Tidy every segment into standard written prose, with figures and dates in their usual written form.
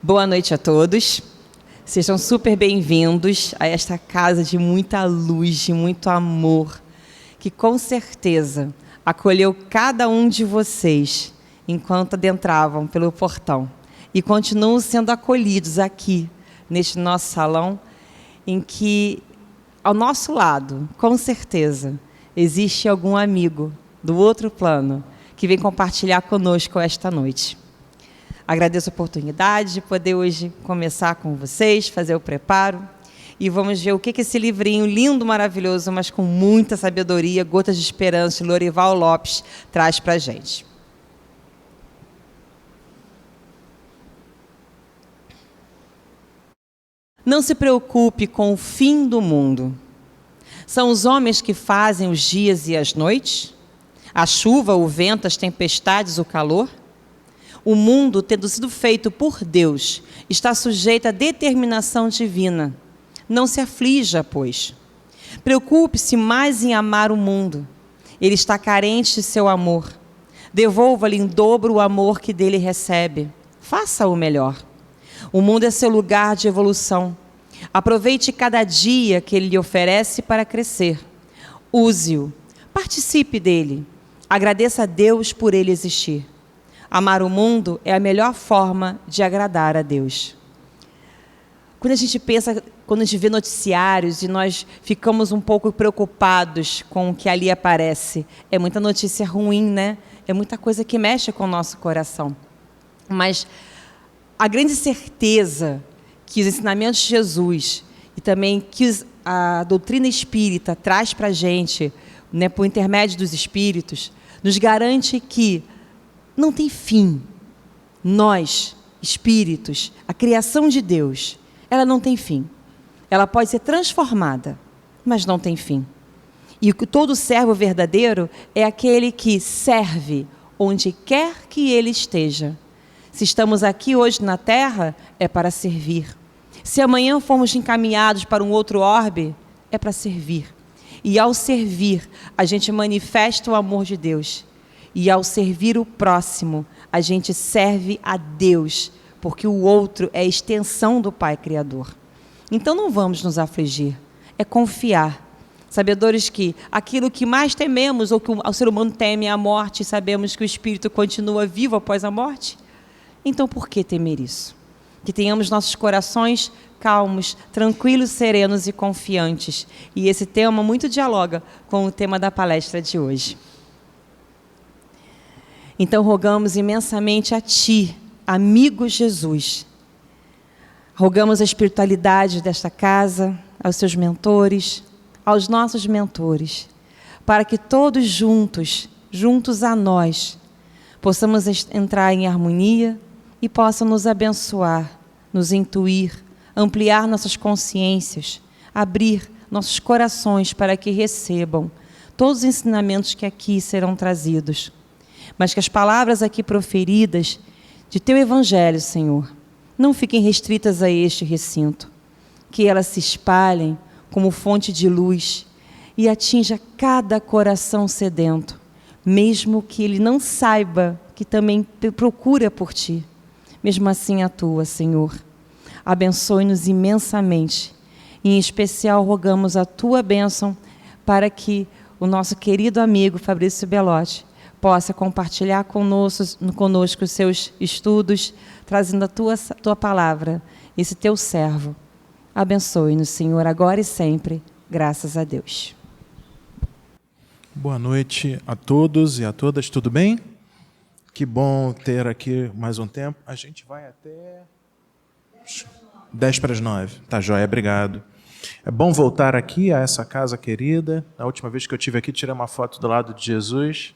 Boa noite a todos. Sejam super bem-vindos a esta casa de muita luz, de muito amor, que com certeza acolheu cada um de vocês enquanto adentravam pelo portão e continuam sendo acolhidos aqui, neste nosso salão, em que, ao nosso lado, com certeza, existe algum amigo do outro plano que vem compartilhar conosco esta noite. Agradeço a oportunidade de poder hoje começar com vocês, fazer o preparo, e vamos ver o que esse livrinho lindo, maravilhoso, mas com muita sabedoria, Gotas de Esperança, de Lorival Lopes, traz para a gente. Não se preocupe com o fim do mundo. São os homens que fazem os dias e as noites? A chuva, o vento, as tempestades, o calor? O mundo, tendo sido feito por Deus, está sujeito à determinação divina. Não se aflija, pois. Preocupe-se mais em amar o mundo. Ele está carente de seu amor. Devolva-lhe em dobro o amor que dele recebe. Faça-o melhor. O mundo é seu lugar de evolução. Aproveite cada dia que ele lhe oferece para crescer. Use-o. Participe dele. Agradeça a Deus por ele existir. Amar o mundo é a melhor forma de agradar a Deus. Quando a gente pensa, quando a gente vê noticiários e nós ficamos um pouco preocupados com o que ali aparece, é muita notícia ruim, né? É muita coisa que mexe com o nosso coração. Mas a grande certeza que os ensinamentos de Jesus e também que a doutrina espírita traz para a gente, né, por intermédio dos espíritos, nos garante que não tem fim. Nós, espíritos, a criação de Deus, ela não tem fim. Ela pode ser transformada, mas não tem fim. E todo servo verdadeiro é aquele que serve onde quer que ele esteja. Se estamos aqui hoje na Terra, é para servir. Se amanhã formos encaminhados para um outro orbe, é para servir. E ao servir, a gente manifesta o amor de Deus. E ao servir o próximo, a gente serve a Deus, porque o outro é a extensão do Pai Criador. Então não vamos nos afligir, é confiar. Sabedores que aquilo que mais tememos, ou que o ser humano teme, é a morte, e sabemos que o espírito continua vivo após a morte. Então por que temer isso? Que tenhamos nossos corações calmos, tranquilos, serenos e confiantes. E esse tema muito dialoga com o tema da palestra de hoje. Então, rogamos imensamente a Ti, amigo Jesus. Rogamos a espiritualidade desta casa, aos seus mentores, aos nossos mentores, para que todos juntos a nós, possamos entrar em harmonia e possam nos abençoar, nos intuir, ampliar nossas consciências, abrir nossos corações para que recebam todos os ensinamentos que aqui serão trazidos. Mas que as palavras aqui proferidas de Teu Evangelho, Senhor, não fiquem restritas a este recinto. Que elas se espalhem como fonte de luz e atinja cada coração sedento, mesmo que ele não saiba que também procura por Ti. Mesmo assim atua, Senhor. Abençoe-nos imensamente. Em especial, rogamos a Tua bênção para que o nosso querido amigo Fabrício Belotti possa compartilhar conosco os seus estudos, trazendo a tua palavra, esse Teu servo. Abençoe-nos, Senhor, agora e sempre. Graças a Deus. Boa noite a todos e a todas, tudo bem? Que bom ter aqui mais um tempo. A gente vai até 10 para as 9. Tá joia, obrigado. É bom voltar aqui a essa casa querida. Na última vez que eu estive aqui, tirei uma foto do lado de Jesus.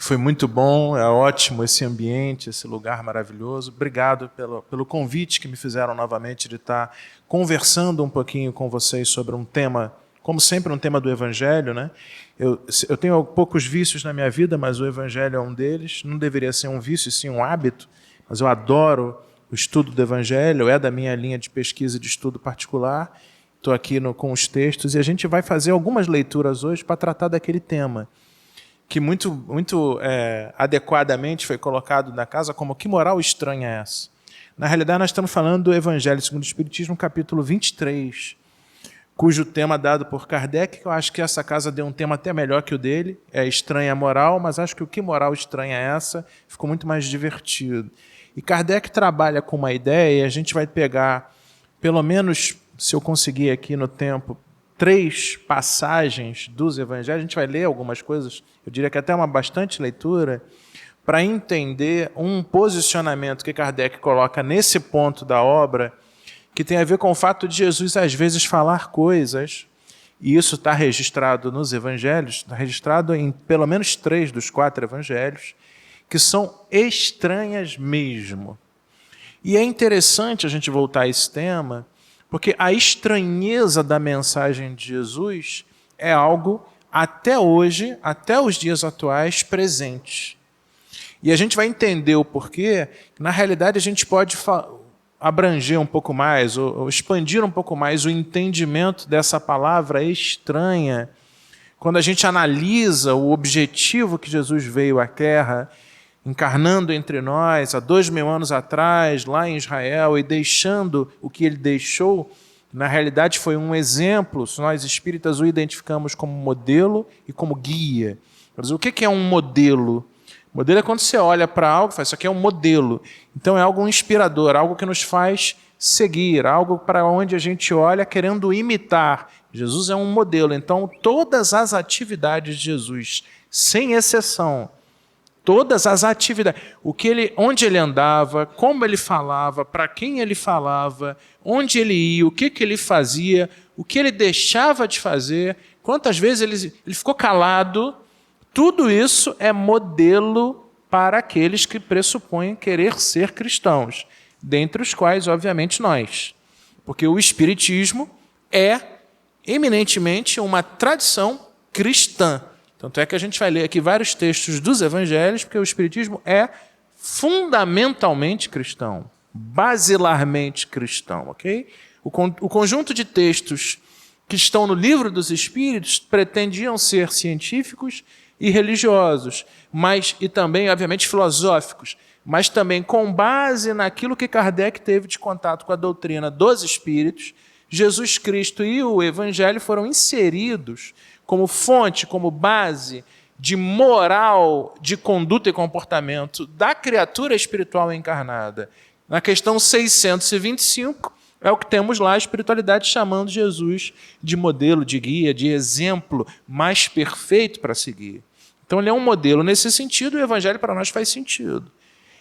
Foi muito bom, é ótimo esse ambiente, esse lugar maravilhoso. Obrigado pelo convite que me fizeram novamente de estar conversando um pouquinho com vocês sobre um tema, como sempre, um tema do Evangelho, né? Eu tenho poucos vícios na minha vida, mas o Evangelho é um deles. Não deveria ser um vício, sim um hábito, mas eu adoro o estudo do Evangelho, é da minha linha de pesquisa e de estudo particular. Estou aqui com os textos e a gente vai fazer algumas leituras hoje para tratar daquele tema que muito adequadamente foi colocado na casa como que moral estranha é essa? Na realidade, nós estamos falando do Evangelho segundo o Espiritismo, capítulo 23, cujo tema dado por Kardec, que eu acho que essa casa deu um tema até melhor que o dele, é estranha moral, mas acho que o que moral estranha é essa, ficou muito mais divertido. E Kardec trabalha com uma ideia, e a gente vai pegar, pelo menos, se eu conseguir aqui no tempo, 3 passagens dos Evangelhos, a gente vai ler algumas coisas, eu diria que até uma bastante leitura, para entender um posicionamento que Kardec coloca nesse ponto da obra, que tem a ver com o fato de Jesus, às vezes, falar coisas, e isso está registrado nos Evangelhos, está registrado em pelo menos 3 dos 4 Evangelhos, que são estranhas mesmo. E é interessante a gente voltar a esse tema, porque a estranheza da mensagem de Jesus é algo, até hoje, até os dias atuais, presente. E a gente vai entender o porquê, que na realidade a gente pode abranger um pouco mais, ou expandir um pouco mais o entendimento dessa palavra estranha, quando a gente analisa o objetivo que Jesus veio à Terra, encarnando entre nós há 2000 anos atrás, lá em Israel, e deixando o que ele deixou, na realidade foi um exemplo, se nós espíritas o identificamos como modelo e como guia. Mas o que é um modelo? Modelo é quando você olha para algo e fala, isso aqui é um modelo. Então é algo inspirador, algo que nos faz seguir, algo para onde a gente olha querendo imitar. Jesus é um modelo. Então todas as atividades de Jesus, sem exceção, todas as atividades, onde ele andava, como ele falava, para quem ele falava, onde ele ia, o que ele fazia, o que ele deixava de fazer, quantas vezes ele ficou calado, tudo isso é modelo para aqueles que pressupõem querer ser cristãos, dentre os quais, obviamente, nós. Porque o Espiritismo é eminentemente uma tradição cristã. Tanto é que a gente vai ler aqui vários textos dos Evangelhos, porque o Espiritismo é fundamentalmente cristão, basilarmente cristão, ok? O conjunto de textos que estão no Livro dos Espíritos pretendiam ser científicos e religiosos, e também, obviamente, filosóficos, mas também com base naquilo que Kardec teve de contato com a doutrina dos Espíritos, Jesus Cristo e o Evangelho foram inseridos como fonte, como base de moral, de conduta e comportamento da criatura espiritual encarnada. Na questão 625, é o que temos lá, a espiritualidade chamando Jesus de modelo, de guia, de exemplo mais perfeito para seguir. Então ele é um modelo nesse sentido, e o Evangelho para nós faz sentido.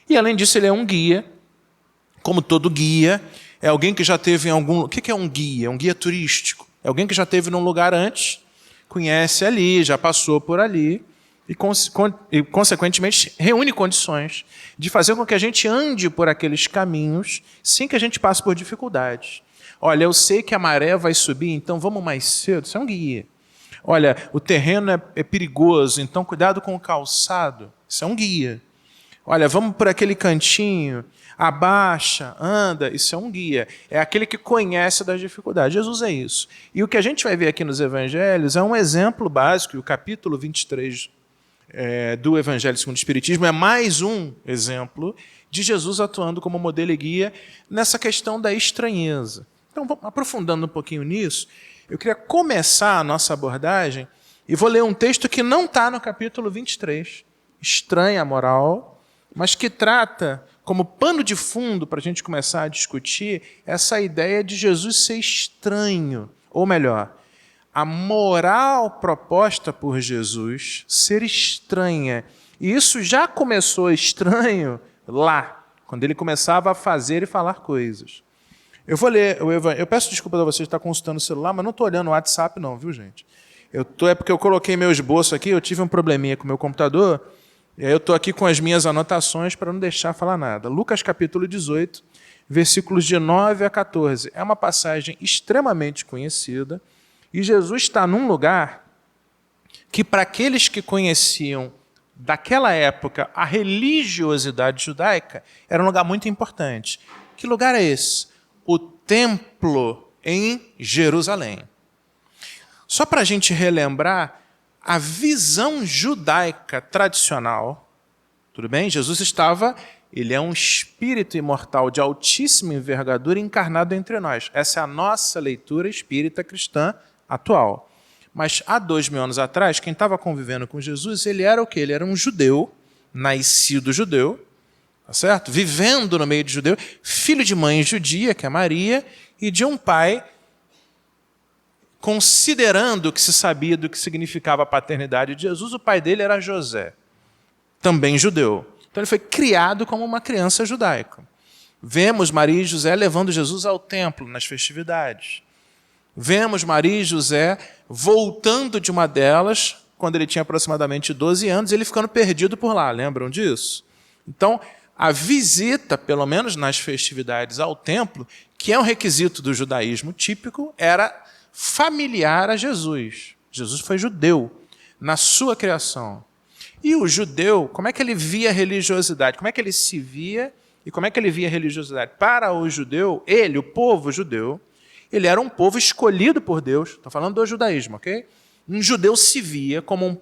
E além disso ele é um guia, como todo guia, é alguém que já teve em algum... O que é um guia? É um guia turístico. É alguém que já esteve num lugar antes, conhece ali, já passou por ali, e consequentemente reúne condições de fazer com que a gente ande por aqueles caminhos sem que a gente passe por dificuldades. Olha, eu sei que a maré vai subir, então vamos mais cedo. Isso é um guia. Olha, o terreno é perigoso, então cuidado com o calçado. Isso é um guia. Olha, vamos por aquele cantinho, abaixa, anda. Isso é um guia. É aquele que conhece das dificuldades. Jesus é isso. E o que a gente vai ver aqui nos Evangelhos é um exemplo básico, e o capítulo 23 do Evangelho segundo o Espiritismo é mais um exemplo de Jesus atuando como modelo e guia nessa questão da estranheza. Então, aprofundando um pouquinho nisso, eu queria começar a nossa abordagem e vou ler um texto que não está no capítulo 23, estranha moral, mas que trata como pano de fundo para a gente começar a discutir essa ideia de Jesus ser estranho, ou melhor, a moral proposta por Jesus ser estranha. E isso já começou estranho lá, quando ele começava a fazer e falar coisas. Eu vou ler, eu peço desculpa a vocês estar consultando o celular, mas não estou olhando o WhatsApp não, viu, gente? É porque eu coloquei meu esboço aqui, eu tive um probleminha com o meu computador, e aí eu estou aqui com as minhas anotações para não deixar falar nada. Lucas capítulo 18, versículos de 9 a 14. É uma passagem extremamente conhecida, e Jesus está num lugar que, para aqueles que conheciam daquela época a religiosidade judaica, era um lugar muito importante. Que lugar é esse? O templo em Jerusalém. Só para a gente relembrar a visão judaica tradicional, tudo bem? Jesus estava Ele é um espírito imortal de altíssima envergadura encarnado entre nós. Essa é a nossa leitura espírita cristã atual. Mas há 2000 anos atrás, quem estava convivendo com Jesus, ele era o quê? Ele era um judeu, nascido judeu, tá certo? Vivendo no meio de judeu, filho de mãe judia, que é Maria, e de um pai, considerando o que se sabia do que significava a paternidade de Jesus, o pai dele era José, também judeu. Então ele foi criado como uma criança judaica. Vemos Maria e José levando Jesus ao templo nas festividades. Vemos Maria e José voltando de uma delas, quando ele tinha aproximadamente 12 anos, e ele ficando perdido por lá. Lembram disso? Então, a visita, pelo menos nas festividades ao templo, que é um requisito do judaísmo típico, era familiar a Jesus. Jesus foi judeu na sua criação. E o judeu, como é que ele via a religiosidade? Como é que ele se via e como é que ele via a religiosidade? Para o judeu, ele, o povo judeu, ele era um povo escolhido por Deus. Estou falando do judaísmo, ok? Um judeu se via como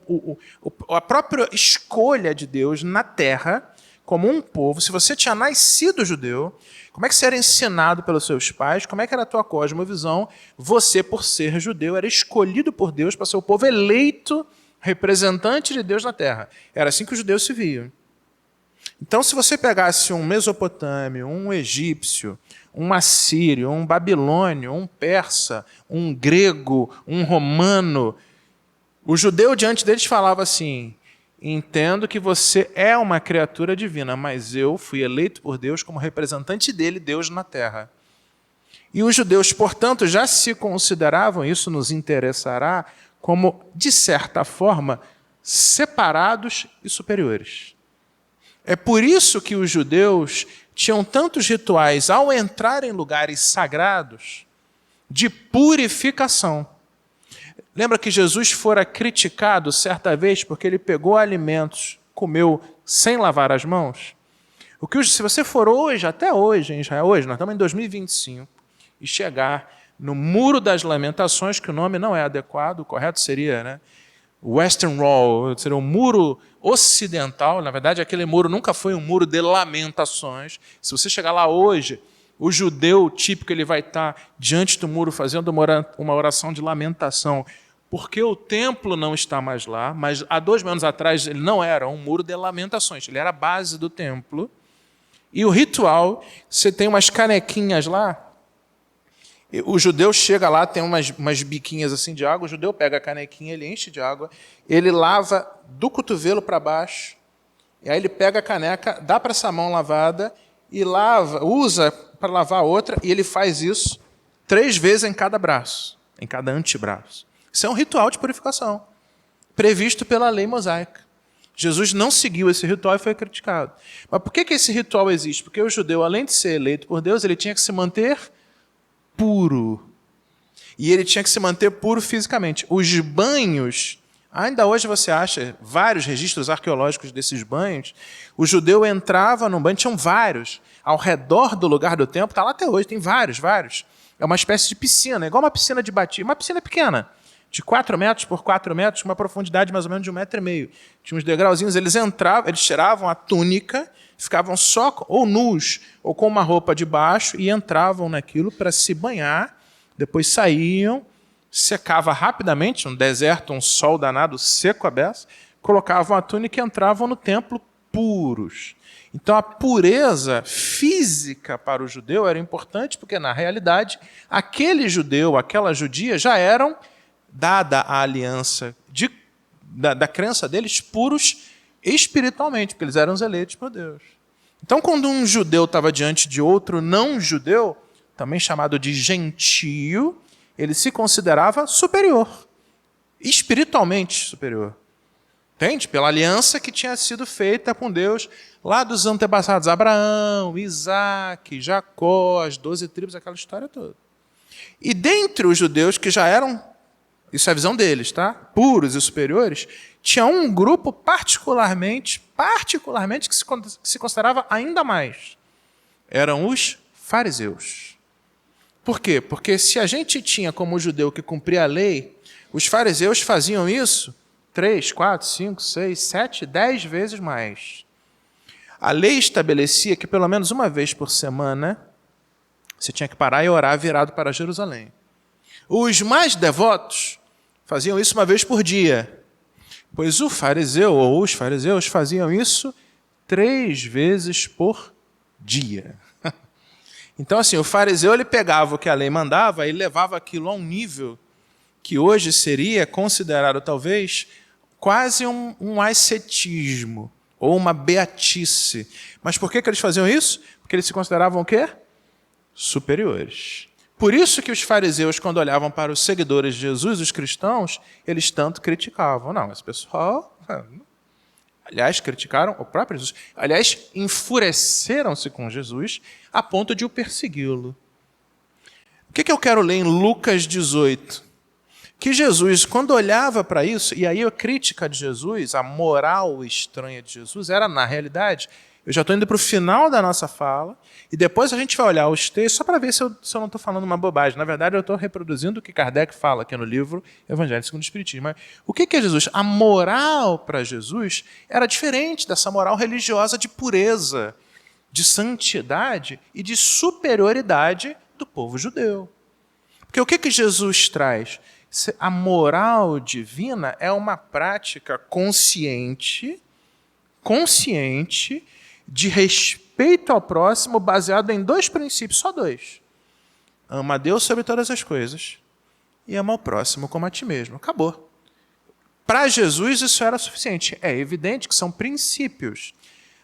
a própria escolha de Deus na terra, como um povo. Se você tinha nascido judeu, como é que você era ensinado pelos seus pais? Como é que era a tua cosmovisão? Você, por ser judeu, era escolhido por Deus para ser o povo eleito, representante de Deus na terra. Era assim que os judeus se viam. Então, se você pegasse um mesopotâmio, um egípcio, um assírio, um babilônio, um persa, um grego, um romano, o judeu diante deles falava assim: entendo que você é uma criatura divina, mas eu fui eleito por Deus como representante dele, Deus na terra. E os judeus, portanto, já se consideravam, isso nos interessará, como, de certa forma, separados e superiores. É por isso que os judeus tinham tantos rituais ao entrar em lugares sagrados de purificação. Lembra que Jesus fora criticado certa vez porque ele pegou alimentos, comeu sem lavar as mãos? Se você for hoje, até hoje em Israel, hoje, nós estamos em 2025, e chegar no Muro das Lamentações, que o nome não é adequado, o correto seria, Western Wall, seria um muro ocidental. Na verdade, aquele muro nunca foi um muro de lamentações. Se você chegar lá hoje, o judeu típico ele vai estar diante do muro fazendo uma oração de lamentação, porque o templo não está mais lá, mas há 2000 anos atrás ele não era um muro de lamentações, ele era a base do templo. E o ritual, você tem umas canequinhas lá, o judeu chega lá, tem umas biquinhas assim de água, o judeu pega a canequinha, ele enche de água, ele lava do cotovelo para baixo, e aí ele pega a caneca, dá para essa mão lavada e usa para lavar a outra, e ele faz isso 3 vezes em cada braço, em cada antebraço. Isso é um ritual de purificação, previsto pela lei mosaica. Jesus não seguiu esse ritual e foi criticado. Mas por que esse ritual existe? Porque o judeu, além de ser eleito por Deus, ele tinha que se manter puro. E ele tinha que se manter puro fisicamente. Os banhos, ainda hoje você acha vários registros arqueológicos desses banhos. O judeu entrava num banho, tinham vários, ao redor do lugar do templo, está lá até hoje, tem vários. É uma espécie de piscina, igual uma piscina de batismo, uma piscina pequena, de 4 metros por 4 metros, com uma profundidade mais ou menos de 1,5 metro. Tinha uns degrauzinhos, eles entravam, eles tiravam a túnica, ficavam só ou nus ou com uma roupa de baixo e entravam naquilo para se banhar, depois saíam, secava rapidamente, um deserto, um sol danado, seco a beça, colocavam a túnica e entravam no templo puros. Então a pureza física para o judeu era importante porque, na realidade, aquele judeu, aquela judia já eram, dada a aliança da crença deles, puros espiritualmente, porque eles eram os eleitos por Deus. Então, quando um judeu estava diante de outro não-judeu, também chamado de gentio, ele se considerava superior, espiritualmente superior. Entende? Pela aliança que tinha sido feita com Deus lá dos antepassados, Abraão, Isaac, Jacó, as 12 tribos, aquela história toda. E dentre os judeus que já eram, isso é a visão deles, tá? Puros e superiores, tinha um grupo particularmente que se considerava ainda mais. Eram os fariseus. Por quê? Porque se a gente tinha como judeu que cumpria a lei, os fariseus faziam isso 3, 4, 5, 6, 7, 10 vezes mais. A lei estabelecia que pelo menos uma vez por semana você tinha que parar e orar virado para Jerusalém. Os mais devotos faziam isso uma vez por dia, pois o fariseu ou os fariseus faziam isso 3 vezes por dia. Então, assim, o fariseu ele pegava o que a lei mandava e levava aquilo a um nível que hoje seria considerado, talvez, quase um ascetismo ou uma beatice. Mas por que eles faziam isso? Porque eles se consideravam o quê? Superiores. Por isso que os fariseus, quando olhavam para os seguidores de Jesus, os cristãos, eles tanto criticavam. Não, esse pessoal... Aliás, criticaram o próprio Jesus. Aliás, enfureceram-se com Jesus a ponto de o persegui-lo. O que eu quero ler em Lucas 18? Que Jesus, quando olhava para isso, e aí a crítica de Jesus, a moral estranha de Jesus, era, na realidade, eu já estou indo para o final da nossa fala, e depois a gente vai olhar os textos só para ver se eu não estou falando uma bobagem. Na verdade, eu estou reproduzindo o que Kardec fala aqui no livro Evangelho segundo o Espiritismo. Mas o que é Jesus? A moral para Jesus era diferente dessa moral religiosa de pureza, de santidade e de superioridade do povo judeu. Porque o que Jesus traz? A moral divina é uma prática consciente de respeito ao próximo, baseado em 2 princípios, só 2. Ama a Deus sobre todas as coisas e ama ao próximo como a ti mesmo. Acabou. Para Jesus isso era suficiente. É evidente que são princípios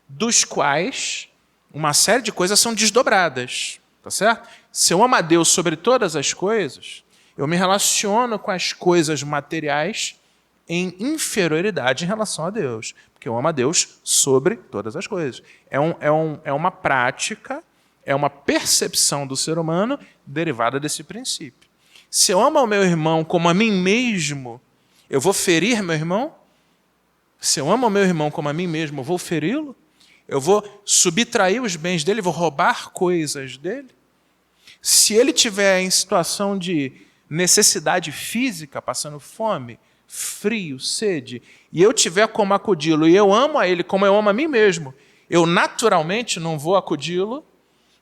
dos quais uma série de coisas são desdobradas. Tá certo? Se eu amo a Deus sobre todas as coisas, eu me relaciono com as coisas materiais em inferioridade em relação a Deus. Porque eu amo a Deus sobre todas as coisas. É uma prática, é uma percepção do ser humano derivada desse princípio. Se eu amo ao meu irmão como a mim mesmo, eu vou ferir meu irmão? Se eu amo ao meu irmão como a mim mesmo, eu vou feri-lo? Eu vou subtrair os bens dele, vou roubar coisas dele? Se ele estiver em situação de necessidade física, passando fome, frio, sede, e eu tiver como acudi-lo, e eu amo a ele como eu amo a mim mesmo, eu naturalmente não vou acudi-lo.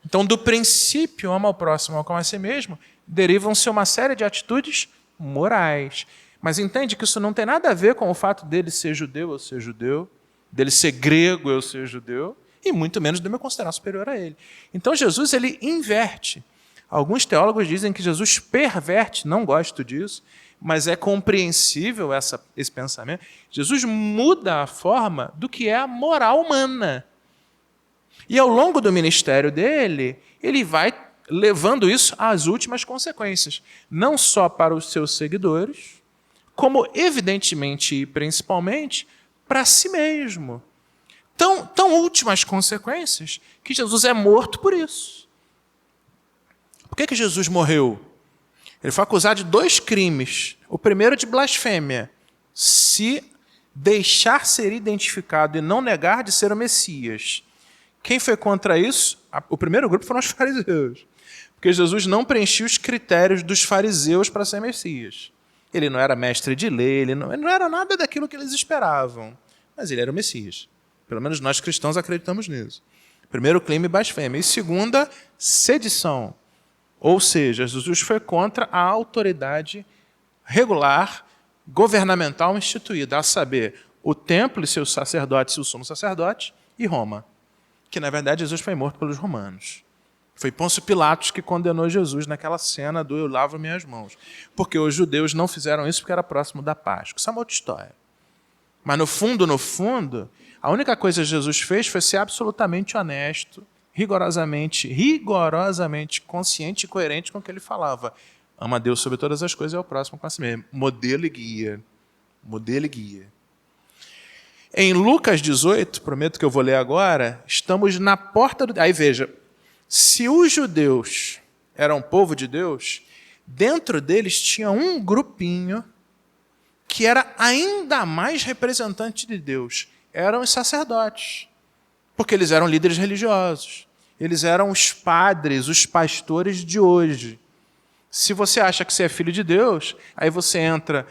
Então, do princípio, amo ao próximo como a si mesmo, derivam-se uma série de atitudes morais. Mas entende que isso não tem nada a ver com o fato dele ser judeu, eu ser judeu, dele ser grego, eu ser judeu, e muito menos de eu me considerar superior a ele. Então, Jesus ele inverte. Alguns teólogos dizem que Jesus perverte, não gosto disso, mas é compreensível esse pensamento. Jesus muda a forma do que é a moral humana. E ao longo do ministério dele, ele vai levando isso às últimas consequências. Não só para os seus seguidores, como evidentemente e principalmente para si mesmo. Tão últimas consequências que Jesus é morto por isso. Por que Jesus morreu? Ele foi acusado de 2 crimes. O primeiro de blasfêmia. Se deixar ser identificado e não negar de ser o Messias. Quem foi contra isso? O primeiro grupo foram os fariseus. Porque Jesus não preenchia os critérios dos fariseus para ser Messias. Ele não era mestre de lei, ele não era nada daquilo que eles esperavam. Mas ele era o Messias. Pelo menos nós cristãos acreditamos nisso. Primeiro, crime, blasfêmia. E segunda, sedição. Ou seja, Jesus foi contra a autoridade regular, governamental instituída, a saber, o templo e seus sacerdotes, o sumo sacerdote, e Roma. Que, na verdade, Jesus foi morto pelos romanos. Foi Pôncio Pilatos que condenou Jesus naquela cena do eu lavo minhas mãos. Porque os judeus não fizeram isso porque era próximo da Páscoa. Isso é uma outra história. Mas, no fundo, a única coisa que Jesus fez foi ser absolutamente honesto, rigorosamente consciente e coerente com o que ele falava. Ama a Deus sobre todas as coisas e ao próximo com a si mesmo. Modelo e guia. Modelo e guia. Em Lucas 18, prometo que eu vou ler agora, estamos na porta do... Aí veja, se os judeus eram povo de Deus, dentro deles tinha um grupinho que era ainda mais representante de Deus. Eram os sacerdotes. Porque eles eram líderes religiosos. Eles eram os padres, os pastores de hoje. Se você acha que você é filho de Deus, aí você entra...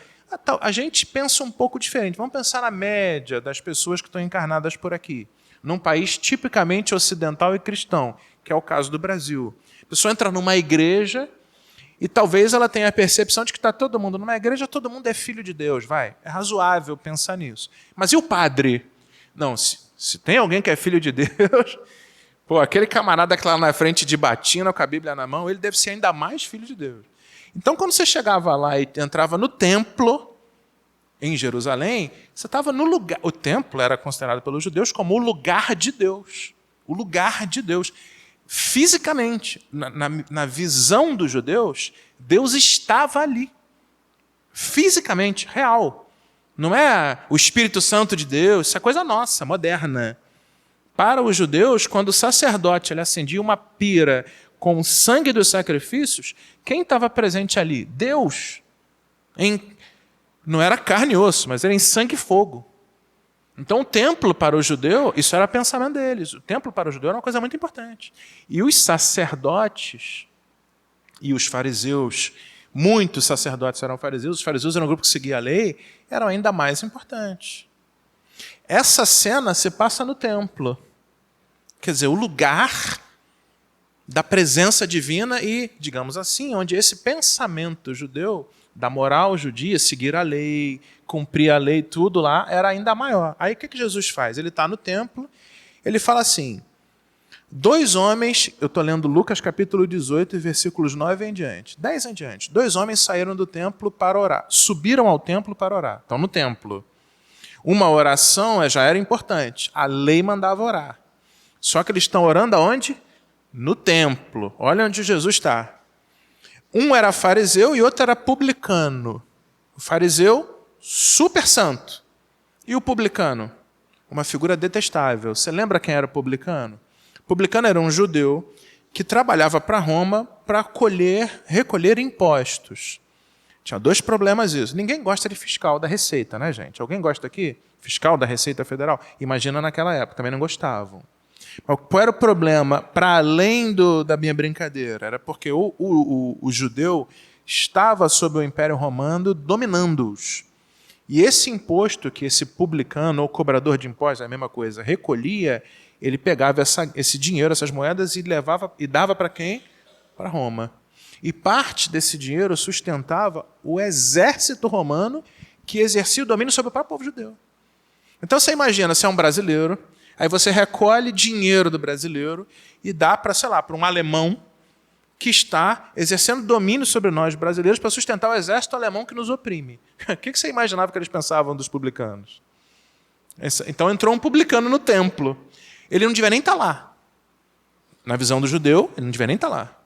A gente pensa um pouco diferente. Vamos pensar na média das pessoas que estão encarnadas por aqui. num país tipicamente ocidental e cristão, que é o caso do Brasil. A pessoa entra numa igreja e talvez ela tenha a percepção de que está todo mundo numa igreja, todo mundo é filho de Deus, vai. É razoável pensar nisso. Mas e o padre? Não, se tem alguém que é filho de Deus, pô, aquele camarada que lá na frente de batina com a Bíblia na mão, ele deve ser ainda mais filho de Deus. Então, quando você chegava lá e entrava no templo, em Jerusalém, você estava no lugar. O templo era considerado pelos judeus como o lugar de Deus. O lugar de Deus. Fisicamente, na visão dos judeus, Deus estava ali. Fisicamente, real. Não é o Espírito Santo de Deus, isso é coisa nossa, moderna. Para os judeus, quando o sacerdote ele acendia uma pira com o sangue dos sacrifícios, quem estava presente ali? Deus. Não era carne e osso, mas era em sangue e fogo. Então o templo para o judeu, isso era pensamento deles, o templo para o judeu era uma coisa muito importante. E os sacerdotes e os fariseus, muitos sacerdotes eram fariseus, os fariseus eram um grupo que seguia a lei, eram ainda mais importantes. Essa cena se passa no templo. Quer dizer, o lugar da presença divina e, digamos assim, onde esse pensamento judeu, da moral judia, seguir a lei, cumprir a lei, tudo lá, era ainda maior. Aí o que Jesus faz? Ele está no templo, ele fala assim, 2 homens, eu estou lendo Lucas capítulo 18, versículos 9 em diante, 10 em diante, 2 homens saíram do templo para orar, subiram ao templo para orar, estão no templo. Uma oração já era importante, a lei mandava orar. Só que eles estão orando aonde? No templo. Olha onde Jesus está. Um era fariseu e outro era publicano. O fariseu, super santo. E o publicano? Uma figura detestável. Você lembra quem era o publicano? O publicano era um judeu que trabalhava para Roma para recolher impostos. Tinha 2 problemas isso. Ninguém gosta de fiscal da Receita, né, gente? Alguém gosta aqui? Fiscal da Receita Federal? Imagina naquela época, também não gostavam. Mas qual era o problema? Para além da minha brincadeira, era porque o judeu estava sob o Império Romano dominando-os. E esse imposto que esse publicano ou cobrador de impostos, é a mesma coisa, recolhia, ele pegava esse dinheiro, essas moedas e levava e dava para quem? Para Roma. E parte desse dinheiro sustentava o exército romano que exercia o domínio sobre o próprio povo judeu. Então você imagina, você é um brasileiro, aí você recolhe dinheiro do brasileiro e dá para, sei lá, para um alemão que está exercendo domínio sobre nós brasileiros para sustentar o exército alemão que nos oprime. O que você imaginava que eles pensavam dos publicanos? Então entrou um publicano no templo. Ele não devia nem estar lá. Na visão do judeu, ele não devia nem estar lá.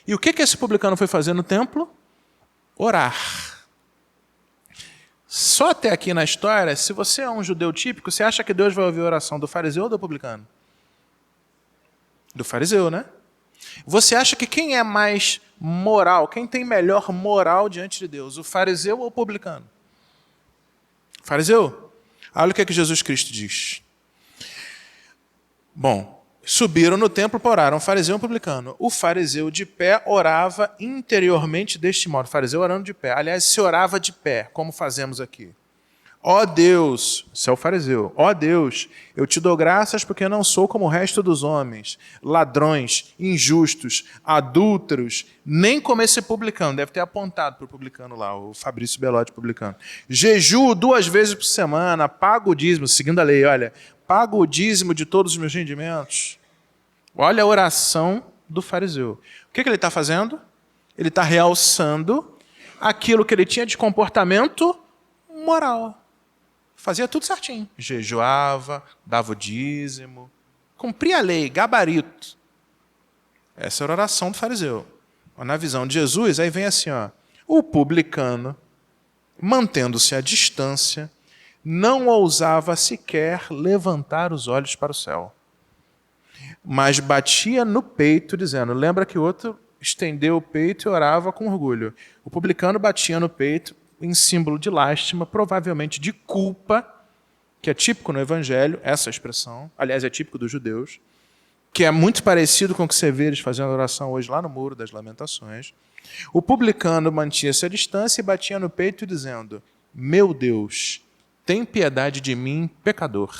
E o que esse publicano foi fazer no templo? Orar. Só até aqui na história, se você é um judeu típico, você acha que Deus vai ouvir a oração do fariseu ou do publicano? Do fariseu, né? Você acha que quem é mais moral, quem tem melhor moral diante de Deus, o fariseu ou o publicano? Fariseu? Olha o que Jesus Cristo diz. Bom, subiram no templo para orar, um fariseu e um publicano. O fariseu de pé orava interiormente deste modo. O fariseu orando de pé. Aliás, se orava de pé, como fazemos aqui. Ó Deus, esse é o fariseu. Ó Deus, eu te dou graças porque não sou como o resto dos homens, ladrões, injustos, adúlteros, nem como esse publicano. Deve ter apontado para o publicano lá, o Fabrício Belotti, publicano. Jejuo 2 vezes por semana, pago o dízimo, seguindo a lei, olha, pago o dízimo de todos os meus rendimentos. Olha a oração do fariseu. O que ele está fazendo? Ele está realçando aquilo que ele tinha de comportamento moral. Fazia tudo certinho. Jejuava, dava o dízimo, cumpria a lei, gabarito. Essa era a oração do fariseu. Na visão de Jesus, aí vem assim, ó, o publicano, mantendo-se à distância, não ousava sequer levantar os olhos para o céu, mas batia no peito, dizendo, lembra que o outro estendeu o peito e orava com orgulho. O publicano batia no peito, em símbolo de lástima, provavelmente de culpa, que é típico no Evangelho, essa expressão, aliás, é típico dos judeus, que é muito parecido com o que você vê eles fazendo oração hoje lá no Muro das Lamentações. O publicano mantinha-se à distância e batia no peito dizendo, meu Deus, tem piedade de mim, pecador.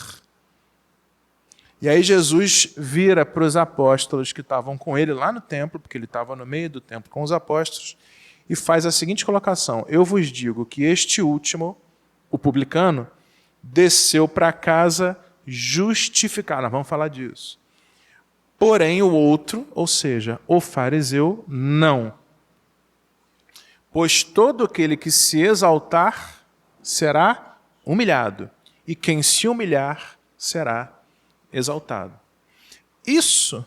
E aí Jesus vira para os apóstolos que estavam com ele lá no templo, porque ele estava no meio do templo com os apóstolos, e faz a seguinte colocação: eu vos digo que este último, o publicano, desceu para casa justificado. Nós vamos falar disso. Porém, o outro, ou seja, o fariseu, não. Pois todo aquele que se exaltar será humilhado, e quem se humilhar será exaltado. Isso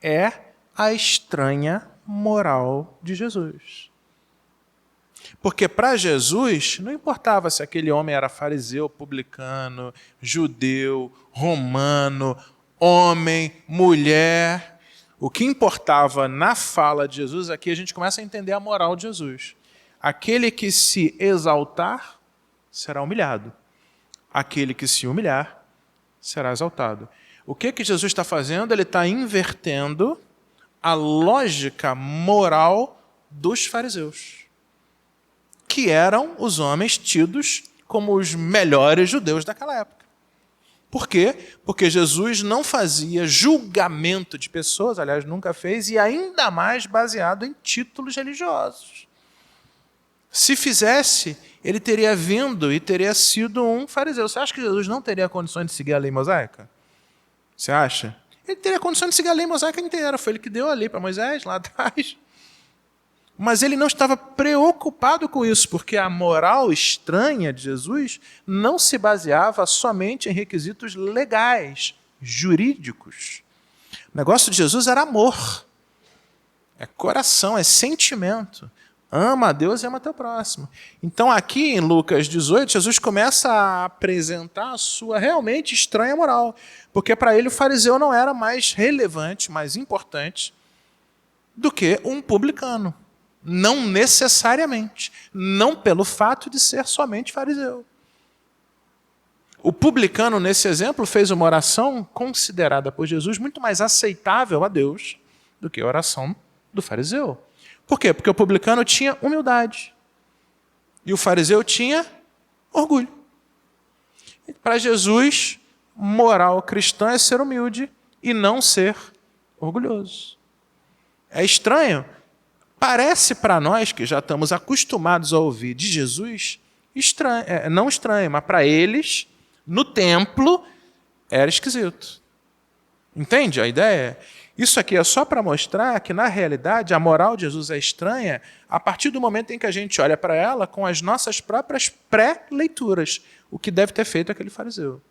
é a estranha moral de Jesus. Porque para Jesus não importava se aquele homem era fariseu, publicano, judeu, romano, homem, mulher. O que importava na fala de Jesus, aqui a gente começa a entender a moral de Jesus. Aquele que se exaltar será humilhado. Aquele que se humilhar será exaltado. O que Jesus está fazendo? Ele está invertendo a lógica moral dos fariseus, que eram os homens tidos como os melhores judeus daquela época. Por quê? Porque Jesus não fazia julgamento de pessoas, aliás, nunca fez, e ainda mais baseado em títulos religiosos. Se fizesse, ele teria vindo e teria sido um fariseu. Você acha que Jesus não teria condições de seguir a lei mosaica? Você acha? Ele teria condições de seguir a lei mosaica inteira. Foi ele que deu a lei para Moisés lá atrás. Mas ele não estava preocupado com isso, porque a moral estranha de Jesus não se baseava somente em requisitos legais, jurídicos. O negócio de Jesus era amor, é coração, é sentimento. Ama a Deus e ama teu próximo. Então aqui em Lucas 18, Jesus começa a apresentar a sua realmente estranha moral, porque para ele o fariseu não era mais relevante, mais importante do que um publicano. Não necessariamente. Não pelo fato de ser somente fariseu. O publicano, nesse exemplo, fez uma oração considerada por Jesus muito mais aceitável a Deus do que a oração do fariseu. Por quê? Porque o publicano tinha humildade e o fariseu tinha orgulho. Para Jesus, moral cristã é ser humilde e não ser orgulhoso. É estranho. Parece para nós, que já estamos acostumados a ouvir de Jesus, estranho, não estranho, mas para eles, no templo, era esquisito. Entende a ideia? Isso aqui é só para mostrar que, na realidade, a moral de Jesus é estranha a partir do momento em que a gente olha para ela com as nossas próprias pré-leituras, o que deve ter feito aquele fariseu.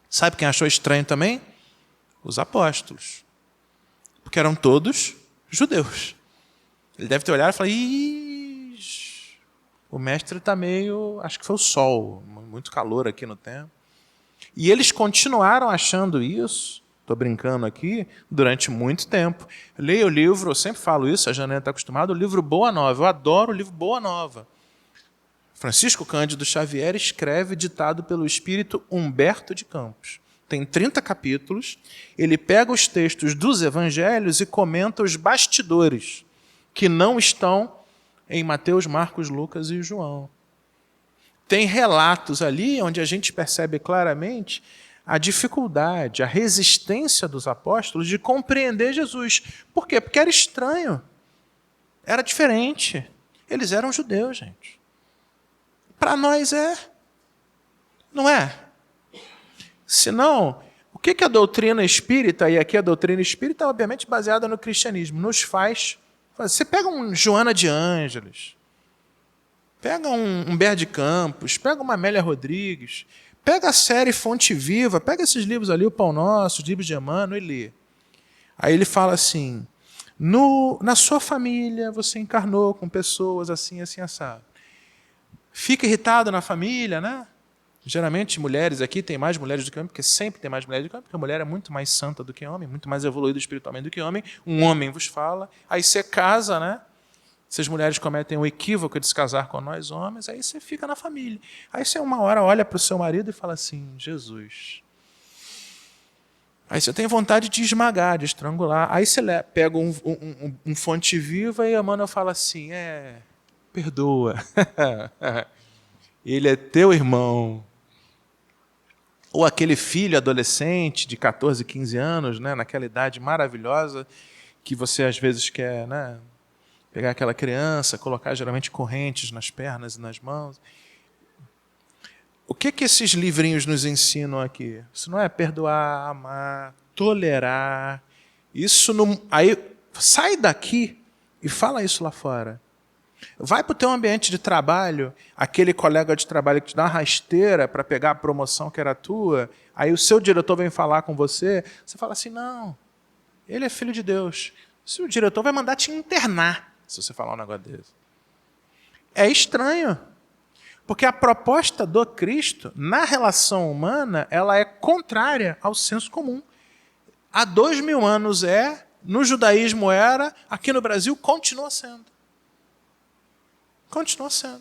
Sabe quem achou estranho também? Os apóstolos. Porque eram todos judeus. Ele deve ter olhado e falado: o mestre está meio... Acho que foi o sol, muito calor aqui no templo. E eles continuaram achando isso, estou brincando aqui, durante muito tempo. Leia o livro, eu sempre falo isso, a Janete está acostumada, o livro Boa Nova. Eu adoro o livro Boa Nova. Francisco Cândido Xavier escreve, ditado pelo espírito Humberto de Campos. Tem 30 capítulos. Ele pega os textos dos evangelhos e comenta os bastidores, que não estão em Mateus, Marcos, Lucas e João. Tem relatos ali onde a gente percebe claramente a dificuldade, a resistência dos apóstolos de compreender Jesus. Por quê? Porque era estranho. Era diferente. Eles eram judeus, gente. Para nós é. Não é? Senão, o que a doutrina espírita, e aqui a doutrina espírita é obviamente baseada no cristianismo, nos faz. Você pega um Joana de Ângeles, pega um Humberto de Campos, pega uma Amélia Rodrigues, pega a série Fonte Viva, pega esses livros ali, o Pão Nosso, os livros de Emmanuel, e lê. Aí ele fala assim: na sua família você encarnou com pessoas assim, assim, assado. Fica irritado na família, né? Geralmente mulheres aqui tem mais mulheres do que homem, porque sempre tem mais mulheres do que homem, porque a mulher é muito mais santa do que homem, muito mais evoluída espiritualmente do que homem. Um homem vos fala, aí você casa, né? Se as mulheres cometem o equívoco de se casar com nós homens, aí você fica na família. Aí você uma hora olha para o seu marido e fala assim: Jesus. Aí você tem vontade de esmagar, de estrangular. Aí você pega um Fonte Viva e a Emmanuel fala assim: perdoa. Ele é teu irmão. Ou aquele filho adolescente de 14, 15 anos, né, naquela idade maravilhosa, que você às vezes quer, né, pegar aquela criança, colocar geralmente correntes nas pernas e nas mãos. O que esses livrinhos nos ensinam aqui? Isso não é perdoar, amar, tolerar. Isso não... Aí sai daqui e fala isso lá fora. Vai para o teu ambiente de trabalho, aquele colega de trabalho que te dá uma rasteira para pegar a promoção que era tua, aí o seu diretor vem falar com você, você fala assim, não, ele é filho de Deus. Se o diretor vai mandar te internar, se você falar um negócio desse. É estranho, porque a proposta do Cristo, na relação humana, ela é contrária ao senso comum. Há 2000 anos no judaísmo era, aqui no Brasil continua sendo. Continua sendo.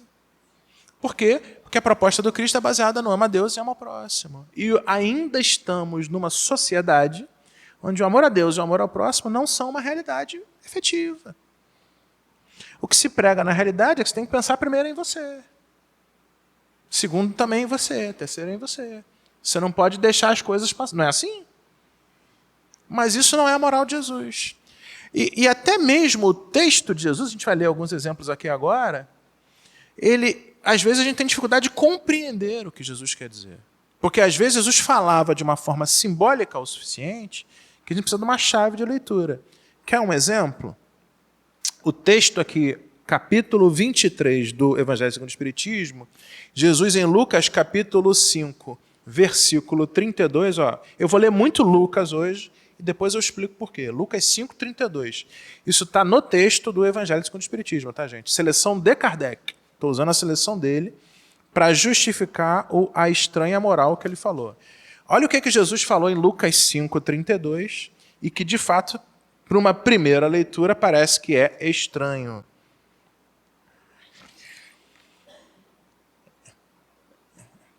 Por quê? Porque a proposta do Cristo é baseada no ama a Deus e ama ao próximo. E ainda estamos numa sociedade onde o amor a Deus e o amor ao próximo não são uma realidade efetiva. O que se prega na realidade é que você tem que pensar primeiro em você. Segundo, também em você. Terceiro, em você. Você não pode deixar as coisas passar. Não é assim? Mas isso não é a moral de Jesus. E até mesmo o texto de Jesus, a gente vai ler alguns exemplos aqui agora, às vezes a gente tem dificuldade de compreender o que Jesus quer dizer. Porque às vezes Jesus falava de uma forma simbólica o suficiente que a gente precisa de uma chave de leitura. Quer um exemplo? O texto aqui, capítulo 23 do Evangelho segundo o Espiritismo, Jesus em Lucas, capítulo 5, versículo 32, eu vou ler muito Lucas hoje, e depois eu explico por quê. Lucas 5,32. Isso está no texto do Evangelho segundo o Espiritismo, tá, gente? Seleção de Kardec. Estou usando a seleção dele para justificar a estranha moral que ele falou. Olha o que Jesus falou em Lucas 5,32 e que, de fato, para uma primeira leitura, parece que é estranho.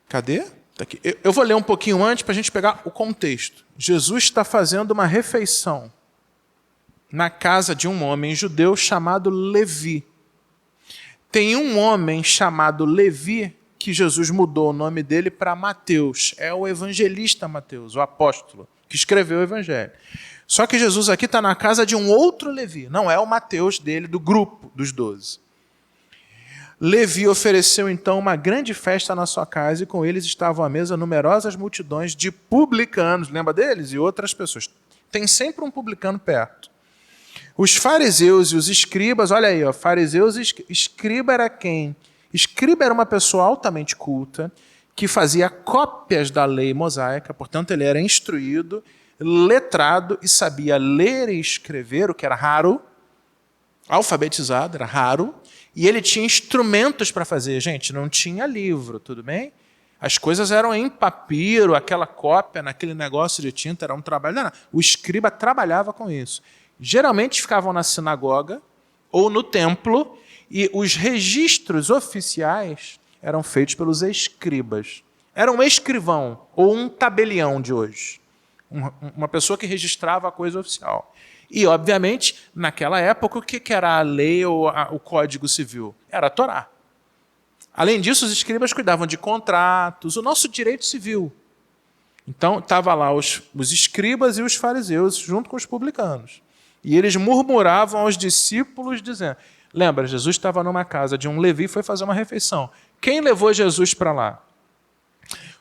Cadê? Tá aqui. Eu vou ler um pouquinho antes para a gente pegar o contexto. Jesus está fazendo uma refeição na casa de um homem judeu chamado Levi. Tem um homem chamado Levi que Jesus mudou o nome dele para Mateus. É o evangelista Mateus, o apóstolo, que escreveu o evangelho. Só que Jesus aqui está na casa de um outro Levi. Não é o Mateus dele, do grupo dos 12. Levi ofereceu então uma grande festa na sua casa e com eles estavam à mesa numerosas multidões de publicanos, lembra deles? E outras pessoas. Tem sempre um publicano perto. Os fariseus e os escribas, olha aí, fariseus e escriba era quem? Escriba era uma pessoa altamente culta, que fazia cópias da lei mosaica, portanto ele era instruído, letrado e sabia ler e escrever, o que era raro, alfabetizado, era raro, e ele tinha instrumentos para fazer. Gente, não tinha livro, tudo bem? As coisas eram em papiro, aquela cópia, naquele negócio de tinta, era um trabalho. Não. O escriba trabalhava com isso. Geralmente ficavam na sinagoga ou no templo, e os registros oficiais eram feitos pelos escribas. Era um escrivão, ou um tabelião de hoje. Uma pessoa que registrava a coisa oficial. E, obviamente, naquela época, o que era a lei ou o Código Civil? Era a Torá. Além disso, os escribas cuidavam de contratos, o nosso direito civil. Então, estavam lá os escribas e os fariseus, junto com os publicanos. E eles murmuravam aos discípulos, dizendo... Lembra, Jesus estava numa casa de um Levi e foi fazer uma refeição. Quem levou Jesus para lá?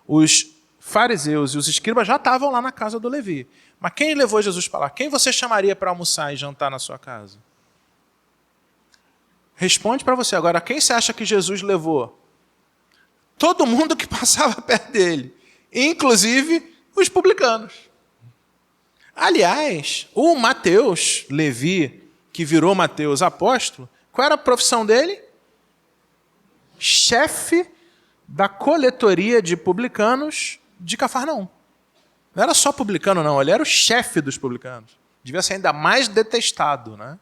Os fariseus e os escribas já estavam lá na casa do Levi. Mas quem levou Jesus para lá? Quem você chamaria para almoçar e jantar na sua casa? Responde para você agora. Quem você acha que Jesus levou? Todo mundo que passava perto dele. Inclusive os publicanos. Aliás, o Mateus, Levi, que virou Mateus apóstolo, qual era a profissão dele? Chefe da coletoria de publicanos de Cafarnaum. Não era só publicano, não. Ele era o chefe dos publicanos. Devia ser ainda mais detestado, né?